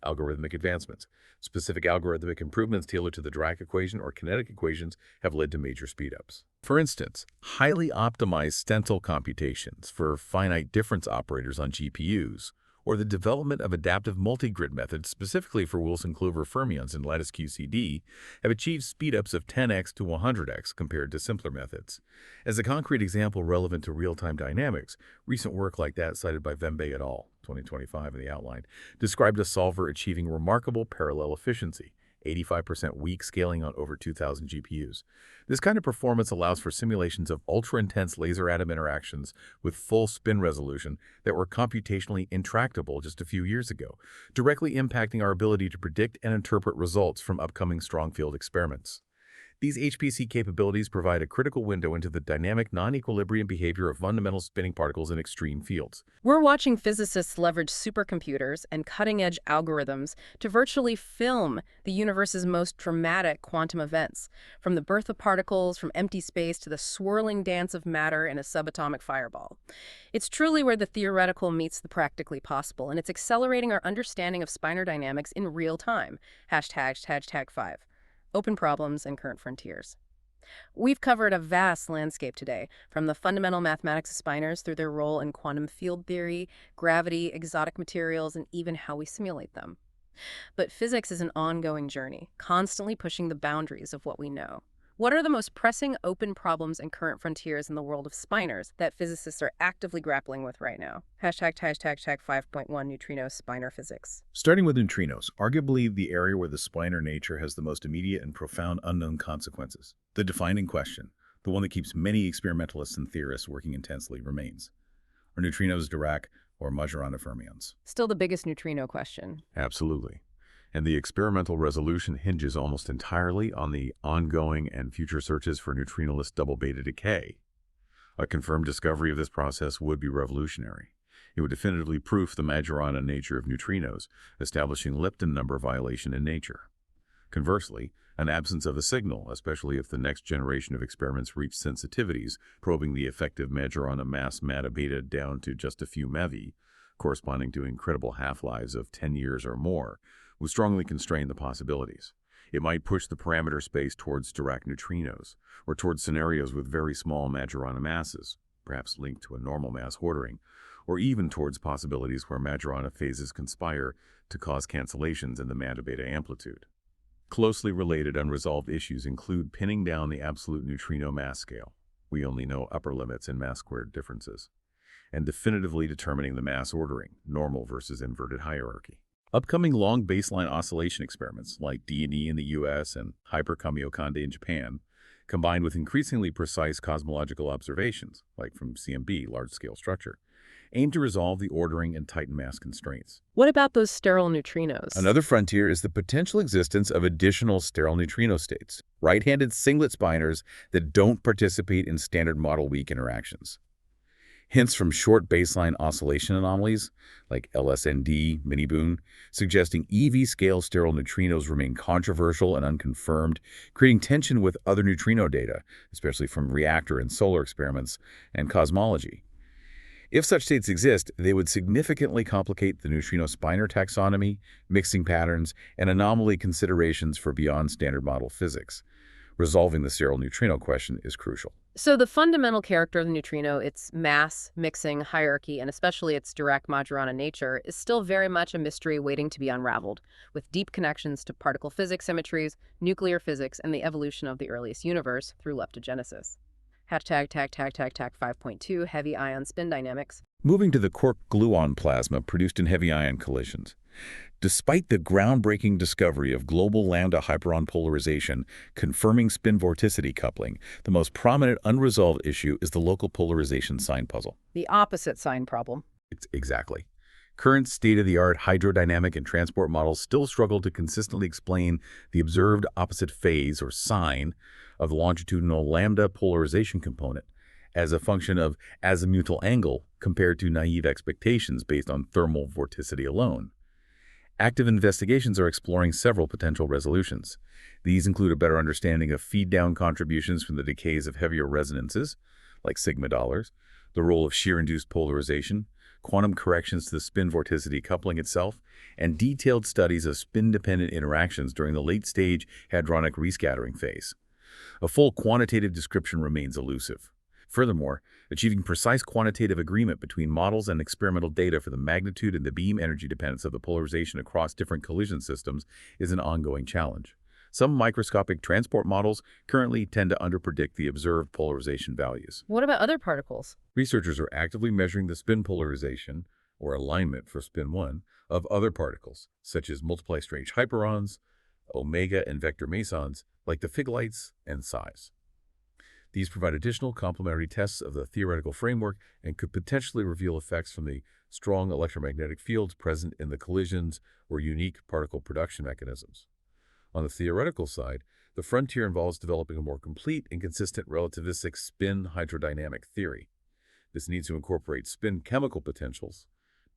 Algorithmic advancements. Specific algorithmic improvements tailored to the Dirac equation or kinetic equations have led to major speedups. For instance, highly optimized stencil computations for finite difference operators on GPUs, or the development of adaptive multigrid methods specifically for Wilson-Clover fermions in lattice QCD have achieved speedups of 10x to 100x compared to simpler methods. As a concrete example relevant to real-time dynamics, recent work like that cited by Vembe et al. 2025 in the outline, described a solver achieving remarkable parallel efficiency, 85% weak scaling on over 2,000 GPUs. This kind of performance allows for simulations of ultra-intense laser atom interactions with full spin resolution that were computationally intractable just a few years ago, directly impacting our ability to predict and interpret results from upcoming strong field experiments. These HPC capabilities provide a critical window into the dynamic non-equilibrium behavior of fundamental spinning particles in extreme fields. We're watching physicists leverage supercomputers and cutting-edge algorithms to virtually film the universe's most dramatic quantum events, from the birth of particles from empty space to the swirling dance of matter in a subatomic fireball. It's truly where the theoretical meets the practically possible, and it's accelerating our understanding of spinor dynamics in real time. #5. Open problems and current frontiers. We've covered a vast landscape today, from the fundamental mathematics of spinors through their role in quantum field theory, gravity, exotic materials, and even how we simulate them. But physics is an ongoing journey, constantly pushing the boundaries of what we know. What are the most pressing open problems and current frontiers in the world of spinors that physicists are actively grappling with right now? #5.1 Neutrino Spinor Physics. Starting with neutrinos, arguably the area where the spinor nature has the most immediate and profound unknown consequences. The defining question, the one that keeps many experimentalists and theorists working intensely, remains. Are neutrinos Dirac or Majorana fermions? Still the biggest neutrino question. Absolutely. And the experimental resolution hinges almost entirely on the ongoing and future searches for neutrinoless double beta decay. A confirmed discovery of this process would be revolutionary. It would definitively proof the Majorana nature of neutrinos, establishing Lipton number violation in nature. Conversely, an absence of a signal, especially if the next generation of experiments reach sensitivities probing the effective Majorana mass matta beta down to just a few MeV, corresponding to incredible half-lives of 10 years or more, would strongly constrain the possibilities. It might push the parameter space towards Dirac neutrinos, or towards scenarios with very small Majorana masses, perhaps linked to a normal mass ordering, or even towards possibilities where Majorana phases conspire to cause cancellations in the matta beta amplitude. Closely related unresolved issues include pinning down the absolute neutrino mass scale. We only know upper limits in mass squared differences, and definitively determining the mass ordering, normal versus inverted hierarchy. Upcoming long baseline oscillation experiments like D&E in the US and Hyper-Kamiokande in Japan, combined with increasingly precise cosmological observations, like from CMB, large-scale structure, aim to resolve the ordering and tighten mass constraints. What about those sterile neutrinos? Another frontier is the potential existence of additional sterile neutrino states, right-handed singlet spinors that don't participate in standard model weak interactions. Hints from short baseline oscillation anomalies, like LSND, mini-boon, suggesting EV-scale sterile neutrinos remain controversial and unconfirmed, creating tension with other neutrino data, especially from reactor and solar experiments and cosmology. If such states exist, they would significantly complicate the neutrino spinor taxonomy, mixing patterns, and anomaly considerations for beyond standard model physics. Resolving the sterile neutrino question is crucial. So the fundamental character of the neutrino, its mass, mixing, hierarchy, and especially its Dirac-Majorana nature, is still very much a mystery waiting to be unraveled, with deep connections to particle physics symmetries, nuclear physics, and the evolution of the earliest universe through leptogenesis. #5.2 Heavy ion spin dynamics. Moving to the quark-gluon plasma produced in heavy ion collisions. Despite the groundbreaking discovery of global lambda hyperon polarization confirming spin vorticity coupling, the most prominent unresolved issue is the local polarization sign puzzle. The opposite sign problem. Exactly. Current state-of-the-art hydrodynamic and transport models still struggle to consistently explain the observed opposite phase or sign of the longitudinal lambda polarization component as a function of azimuthal angle compared to naive expectations based on thermal vorticity alone. Active investigations are exploring several potential resolutions. These include a better understanding of feed-down contributions from the decays of heavier resonances, like sigma dollars, the role of shear-induced polarization, quantum corrections to the spin vorticity coupling itself, and detailed studies of spin-dependent interactions during the late-stage hadronic rescattering phase. A full quantitative description remains elusive. Furthermore, achieving precise quantitative agreement between models and experimental data for the magnitude and the beam energy dependence of the polarization across different collision systems is an ongoing challenge. Some microscopic transport models currently tend to underpredict the observed polarization values. What about other particles? Researchers are actively measuring the spin polarization, or alignment for spin 1, of other particles, such as multiply strange hyperons, omega and vector mesons, like the Fig lights and psis. These provide additional complementary tests of the theoretical framework and could potentially reveal effects from the strong electromagnetic fields present in the collisions or unique particle production mechanisms. On the theoretical side, the frontier involves developing a more complete and consistent relativistic spin hydrodynamic theory. This needs to incorporate spin chemical potentials,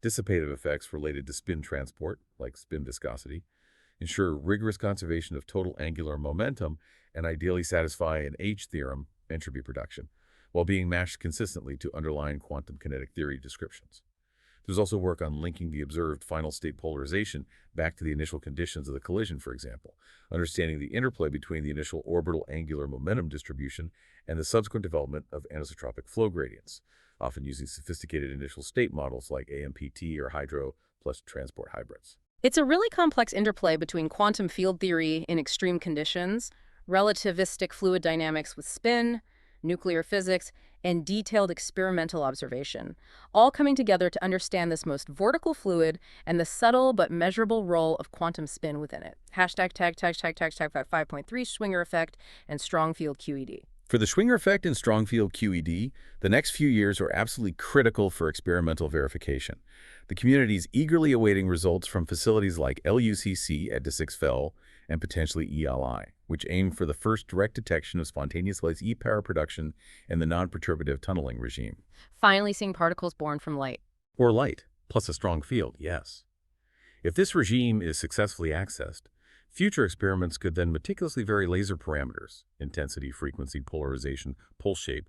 dissipative effects related to spin transport, like spin viscosity, ensure rigorous conservation of total angular momentum, and ideally satisfy an H-theorem entropy production, while being matched consistently to underlying quantum kinetic theory descriptions. There's also work on linking the observed final state polarization back to the initial conditions of the collision, for example, understanding the interplay between the initial orbital angular momentum distribution and the subsequent development of anisotropic flow gradients, often using sophisticated initial state models like AMPT or hydro plus transport hybrids. It's a really complex interplay between quantum field theory in extreme conditions, relativistic fluid dynamics with spin, nuclear physics, and detailed experimental observation, all coming together to understand this most vortical fluid and the subtle but measurable role of quantum spin within it. Hashtag tag 5.3 Schwinger effect and strong field QED. For the Schwinger effect and strong field QED, the next few years are absolutely critical for experimental verification. The community is eagerly awaiting results from facilities like LUCC at DE6FEL and potentially ELI, which aim for the first direct detection of spontaneous light E-power production in the non-perturbative tunneling regime. Finally seeing particles born from light. Or light, plus a strong field, yes. If this regime is successfully accessed, future experiments could then meticulously vary laser parameters, intensity, frequency, polarization, pulse shape,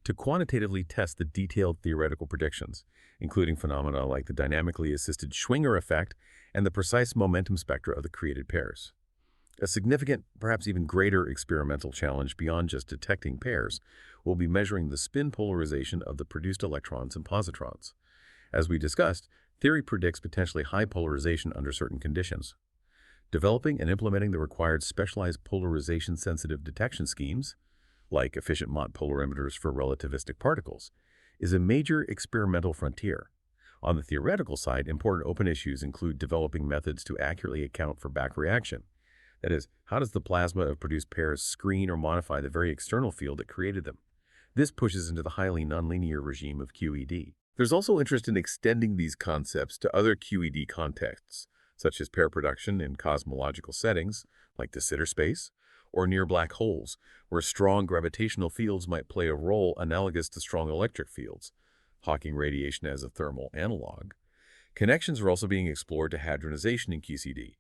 to quantitatively test the detailed theoretical predictions, including phenomena like the dynamically assisted Schwinger effect and the precise momentum spectra of the created pairs. A significant, perhaps even greater experimental challenge beyond just detecting pairs will be measuring the spin polarization of the produced electrons and positrons. As we discussed, theory predicts potentially high polarization under certain conditions. Developing and implementing the required specialized polarization-sensitive detection schemes, like efficient Mott polarimeters for relativistic particles, is a major experimental frontier. On the theoretical side, important open issues include developing methods to accurately account for back reaction. That is, how does the plasma of produced pairs screen or modify the very external field that created them? This pushes into the highly nonlinear regime of QED. There's also interest in extending these concepts to other QED contexts, such as pair production in cosmological settings, like de Sitter space, or near black holes, where strong gravitational fields might play a role analogous to strong electric fields, Hawking radiation as a thermal analog. Connections are also being explored to hadronization in QCD.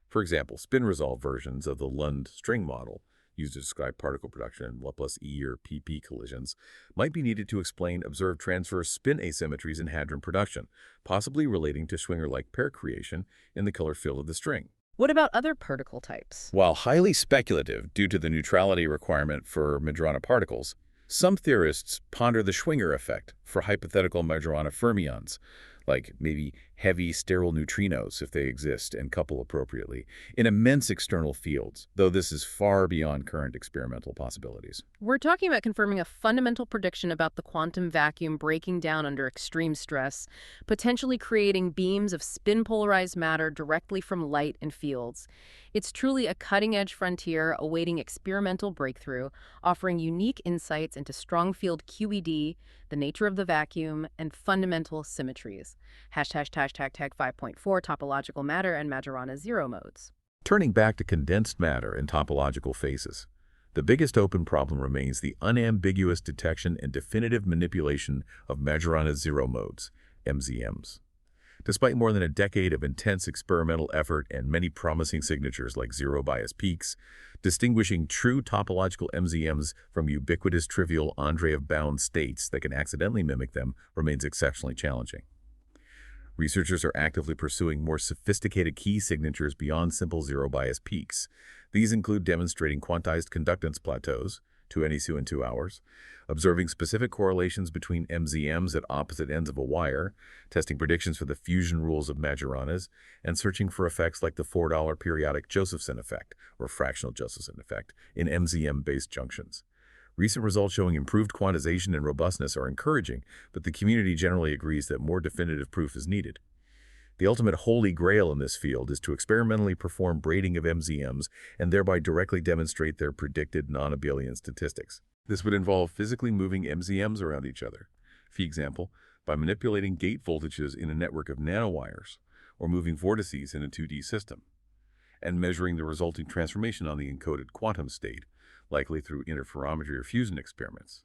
For example, spin-resolved versions of the Lund string model, used to describe particle production in Laplace E or PP collisions, might be needed to explain observed transverse spin asymmetries in hadron production, possibly relating to Schwinger-like pair creation in the color field of the string. What about other particle types? While highly speculative due to the neutrality requirement for Majorana particles, some theorists ponder the Schwinger effect for hypothetical Majorana fermions, like maybe heavy, sterile neutrinos, if they exist and couple appropriately, in immense external fields, though this is far beyond current experimental possibilities. We're talking about confirming a fundamental prediction about the quantum vacuum breaking down under extreme stress, potentially creating beams of spin-polarized matter directly from light and fields. It's truly a cutting-edge frontier awaiting experimental breakthrough, offering unique insights into strong field QED, the nature of the vacuum, and fundamental symmetries. Hashtag 5.4 topological matter and Majorana zero modes. Turning back to condensed matter and topological phases, the biggest open problem remains the unambiguous detection and definitive manipulation of Majorana zero modes, MZMs. Despite more than a decade of intense experimental effort and many promising signatures like zero-bias peaks, distinguishing true topological MZMs from ubiquitous trivial Andreev-bound states that can accidentally mimic them remains exceptionally challenging. Researchers are actively pursuing more sophisticated key signatures beyond simple zero-bias peaks. These include demonstrating quantized conductance plateaus, 2 in 2 hours, observing specific correlations between MZMs at opposite ends of a wire, testing predictions for the fusion rules of Majoranas, and searching for effects like the $4 periodic Josephson effect, or fractional Josephson effect, in MZM-based junctions. Recent results showing improved quantization and robustness are encouraging, but the community generally agrees that more definitive proof is needed. The ultimate holy grail in this field is to experimentally perform braiding of MZMs and thereby directly demonstrate their predicted non-abelian statistics. This would involve physically moving MZMs around each other, for example, by manipulating gate voltages in a network of nanowires, or moving vortices in a 2D system, and measuring the resulting transformation on the encoded quantum state, likely through interferometry or fusion experiments.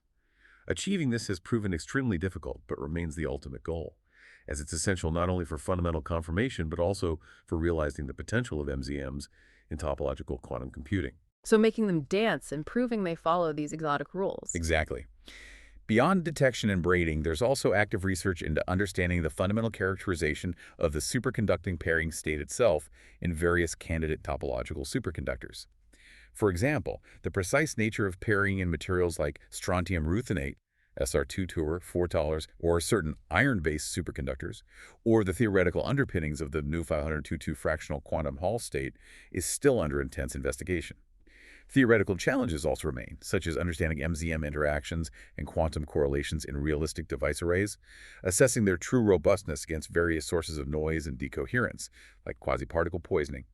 Achieving this has proven extremely difficult, but remains the ultimate goal, as it's essential not only for fundamental confirmation, but also for realizing the potential of MZMs in topological quantum computing. So making them dance and proving they follow these exotic rules. Exactly. Beyond detection and braiding, there's also active research into understanding the fundamental characterization of the superconducting pairing state itself in various candidate topological superconductors. For example, the precise nature of pairing in materials like strontium ruthenate, SR2 tour, $4, or certain iron-based superconductors, or the theoretical underpinnings of the Nu 522 fractional quantum Hall state is still under intense investigation. Theoretical challenges also remain, such as understanding MZM interactions and quantum correlations in realistic device arrays, assessing their true robustness against various sources of noise and decoherence, like quasi-particle poisoning,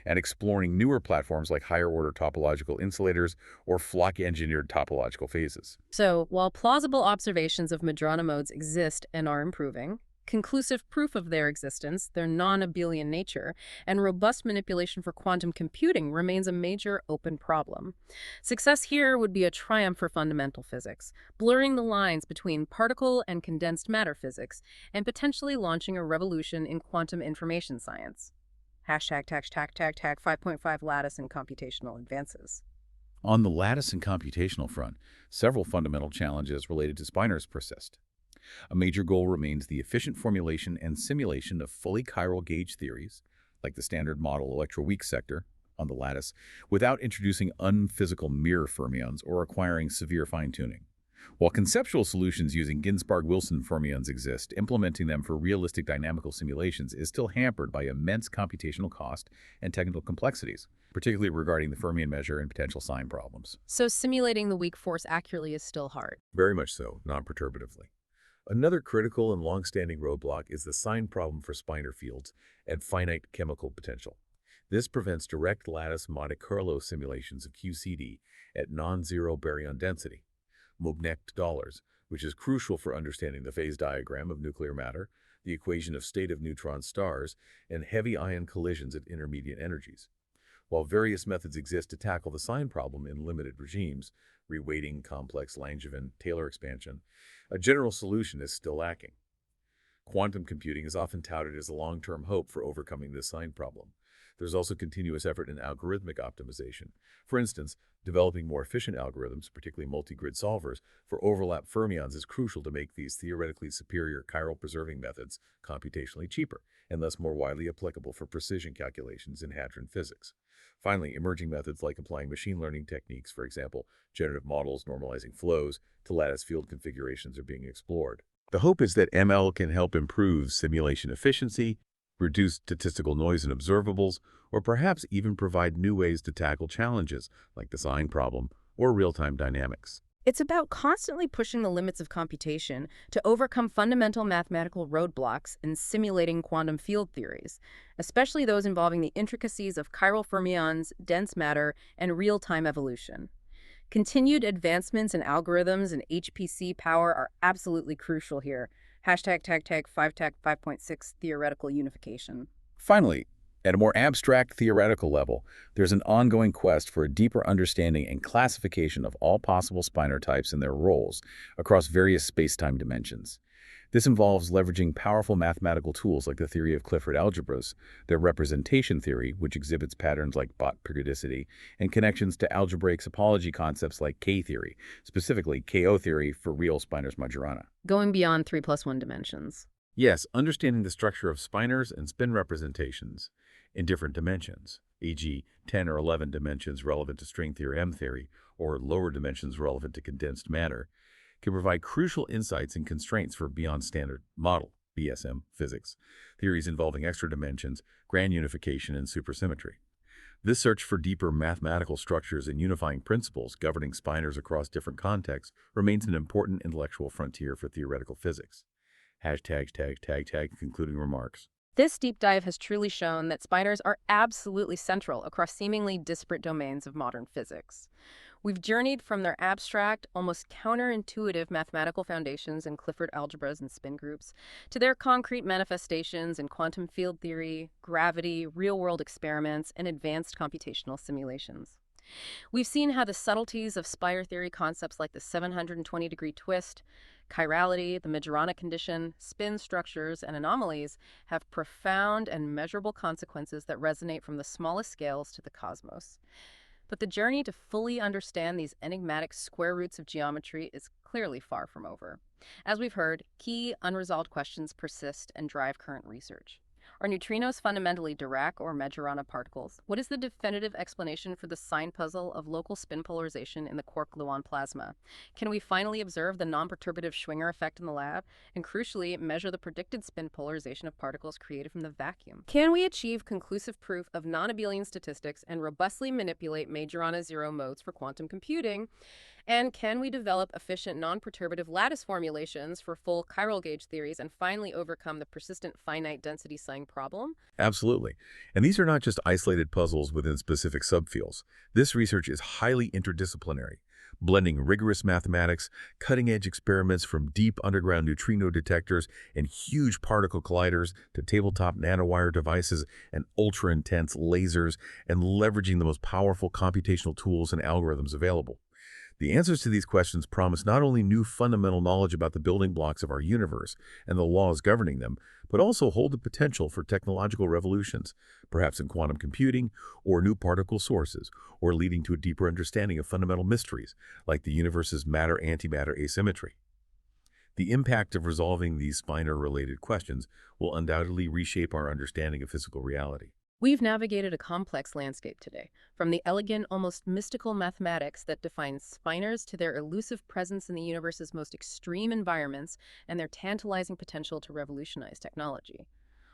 and exploring newer platforms like higher-order topological insulators or flock-engineered topological phases. So, while plausible observations of Majorana modes exist and are improving, conclusive proof of their existence, their non-abelian nature, and robust manipulation for quantum computing remains a major open problem. Success here would be a triumph for fundamental physics, blurring the lines between particle and condensed matter physics, and potentially launching a revolution in quantum information science. Hashtag 5.5 lattice and computational advances. On the lattice and computational front, several fundamental challenges related to Spinors persist. A major goal remains the efficient formulation and simulation of fully chiral gauge theories, like the standard model electroweak sector on the lattice, without introducing unphysical mirror fermions or requiring severe fine-tuning. While conceptual solutions using Ginzburg-Wilson fermions exist, implementing them for realistic dynamical simulations is still hampered by immense computational cost and technical complexities, particularly regarding the fermion measure and potential sign problems. So simulating the weak force accurately is still hard. Very much so, non-perturbatively. Another critical and long-standing roadblock is the sign problem for Spinor fields at finite chemical potential. This prevents direct lattice Monte Carlo simulations of QCD at non-zero baryon density, $, which is crucial for understanding the phase diagram of nuclear matter, the equation of state of neutron stars, and heavy ion collisions at intermediate energies. While various methods exist to tackle the sign problem in limited regimes, reweighting, complex Langevin, Taylor expansion, a general solution is still lacking. Quantum computing is often touted as a long-term hope for overcoming this sign problem. There's also continuous effort in algorithmic optimization. For instance, developing more efficient algorithms, particularly multi-grid solvers, for overlap fermions is crucial to make these theoretically superior chiral preserving methods computationally cheaper and thus more widely applicable for precision calculations in hadron physics. Finally, emerging methods like applying machine learning techniques, for example, generative models normalizing flows, to lattice field configurations are being explored. The hope is that ML can help improve simulation efficiency, reduce statistical noise in observables, or perhaps even provide new ways to tackle challenges like the sign problem or real-time dynamics. It's about constantly pushing the limits of computation to overcome fundamental mathematical roadblocks in simulating quantum field theories, especially those involving the intricacies of chiral fermions, dense matter, and real-time evolution. Continued advancements in algorithms and HPC power are absolutely crucial here. Hashtag tag tag 5 tag 5.6 theoretical unification. Finally, at a more abstract theoretical level, there's an ongoing quest for a deeper understanding and classification of all possible spinor types and their roles across various space-time dimensions. This involves leveraging powerful mathematical tools like the theory of Clifford algebras, their representation theory, which exhibits patterns like Bott periodicity, and connections to algebraic topology concepts like K-theory, specifically KO theory for real Spinors Majorana. Going beyond 3 plus 1 dimensions. Yes, understanding the structure of spinors and spin representations in different dimensions, e.g. 10 or 11 dimensions relevant to string theory M theory, or lower dimensions relevant to condensed matter, can provide crucial insights and constraints for beyond standard model (BSM) physics, theories involving extra dimensions, grand unification, and supersymmetry. This search for deeper mathematical structures and unifying principles governing spinors across different contexts remains an important intellectual frontier for theoretical physics. Hashtag tag tag tag concluding remarks. This deep dive has truly shown that spinors are absolutely central across seemingly disparate domains of modern physics. We've journeyed from their abstract, almost counterintuitive mathematical foundations in Clifford algebras and spin groups to their concrete manifestations in quantum field theory, gravity, real-world experiments, and advanced computational simulations. We've seen how the subtleties of spire theory concepts like the 720-degree twist, chirality, the Majorana condition, spin structures, and anomalies have profound and measurable consequences that resonate from the smallest scales to the cosmos. But the journey to fully understand these enigmatic square roots of geometry is clearly far from over. As we've heard, key unresolved questions persist and drive current research. Are neutrinos fundamentally Dirac or Majorana particles? What is the definitive explanation for the sign puzzle of local spin polarization in the quark-gluon plasma? Can we finally observe the non-perturbative Schwinger effect in the lab? And crucially, measure the predicted spin polarization of particles created from the vacuum? Can we achieve conclusive proof of non-abelian statistics and robustly manipulate Majorana zero modes for quantum computing? And can we develop efficient non-perturbative lattice formulations for full chiral gauge theories and finally overcome the persistent finite density sign problem? Absolutely. And these are not just isolated puzzles within specific subfields. This research is highly interdisciplinary, blending rigorous mathematics, cutting-edge experiments from deep underground neutrino detectors and huge particle colliders to tabletop nanowire devices and ultra-intense lasers, and leveraging the most powerful computational tools and algorithms available. The answers to these questions promise not only new fundamental knowledge about the building blocks of our universe and the laws governing them, but also hold the potential for technological revolutions, perhaps in quantum computing or new particle sources, or leading to a deeper understanding of fundamental mysteries, like the universe's matter-antimatter asymmetry. The impact of resolving these spinor-related questions will undoubtedly reshape our understanding of physical reality. We've navigated a complex landscape today, from the elegant, almost mystical mathematics that defines spinors to their elusive presence in the universe's most extreme environments and their tantalizing potential to revolutionize technology.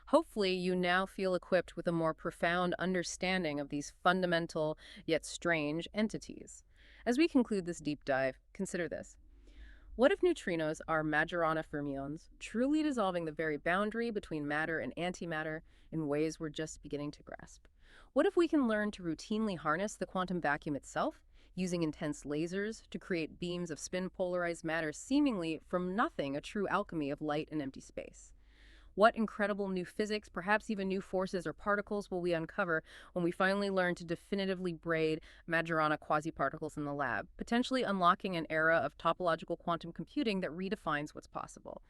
Hopefully, you now feel equipped with a more profound understanding of these fundamental, yet strange, entities. As we conclude this deep dive, consider this. What if neutrinos are Majorana fermions, truly dissolving the very boundary between matter and antimatter in ways we're just beginning to grasp? What if we can learn to routinely harness the quantum vacuum itself, using intense lasers to create beams of spin-polarized matter seemingly from nothing, a true alchemy of light and empty space? What incredible new physics, perhaps even new forces or particles, will we uncover when we finally learn to definitively braid Majorana quasiparticles in the lab, potentially unlocking an era of topological quantum computing that redefines what's possible?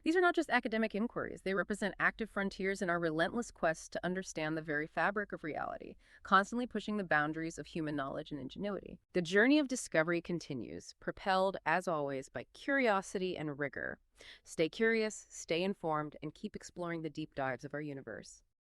These are not just academic inquiries. They represent active frontiers in our relentless quest to understand the very fabric of reality, constantly pushing the boundaries of human knowledge and ingenuity. The journey of discovery continues, propelled, as always, by curiosity and rigor. Stay curious, stay informed, and keep exploring the deep dives of our universe.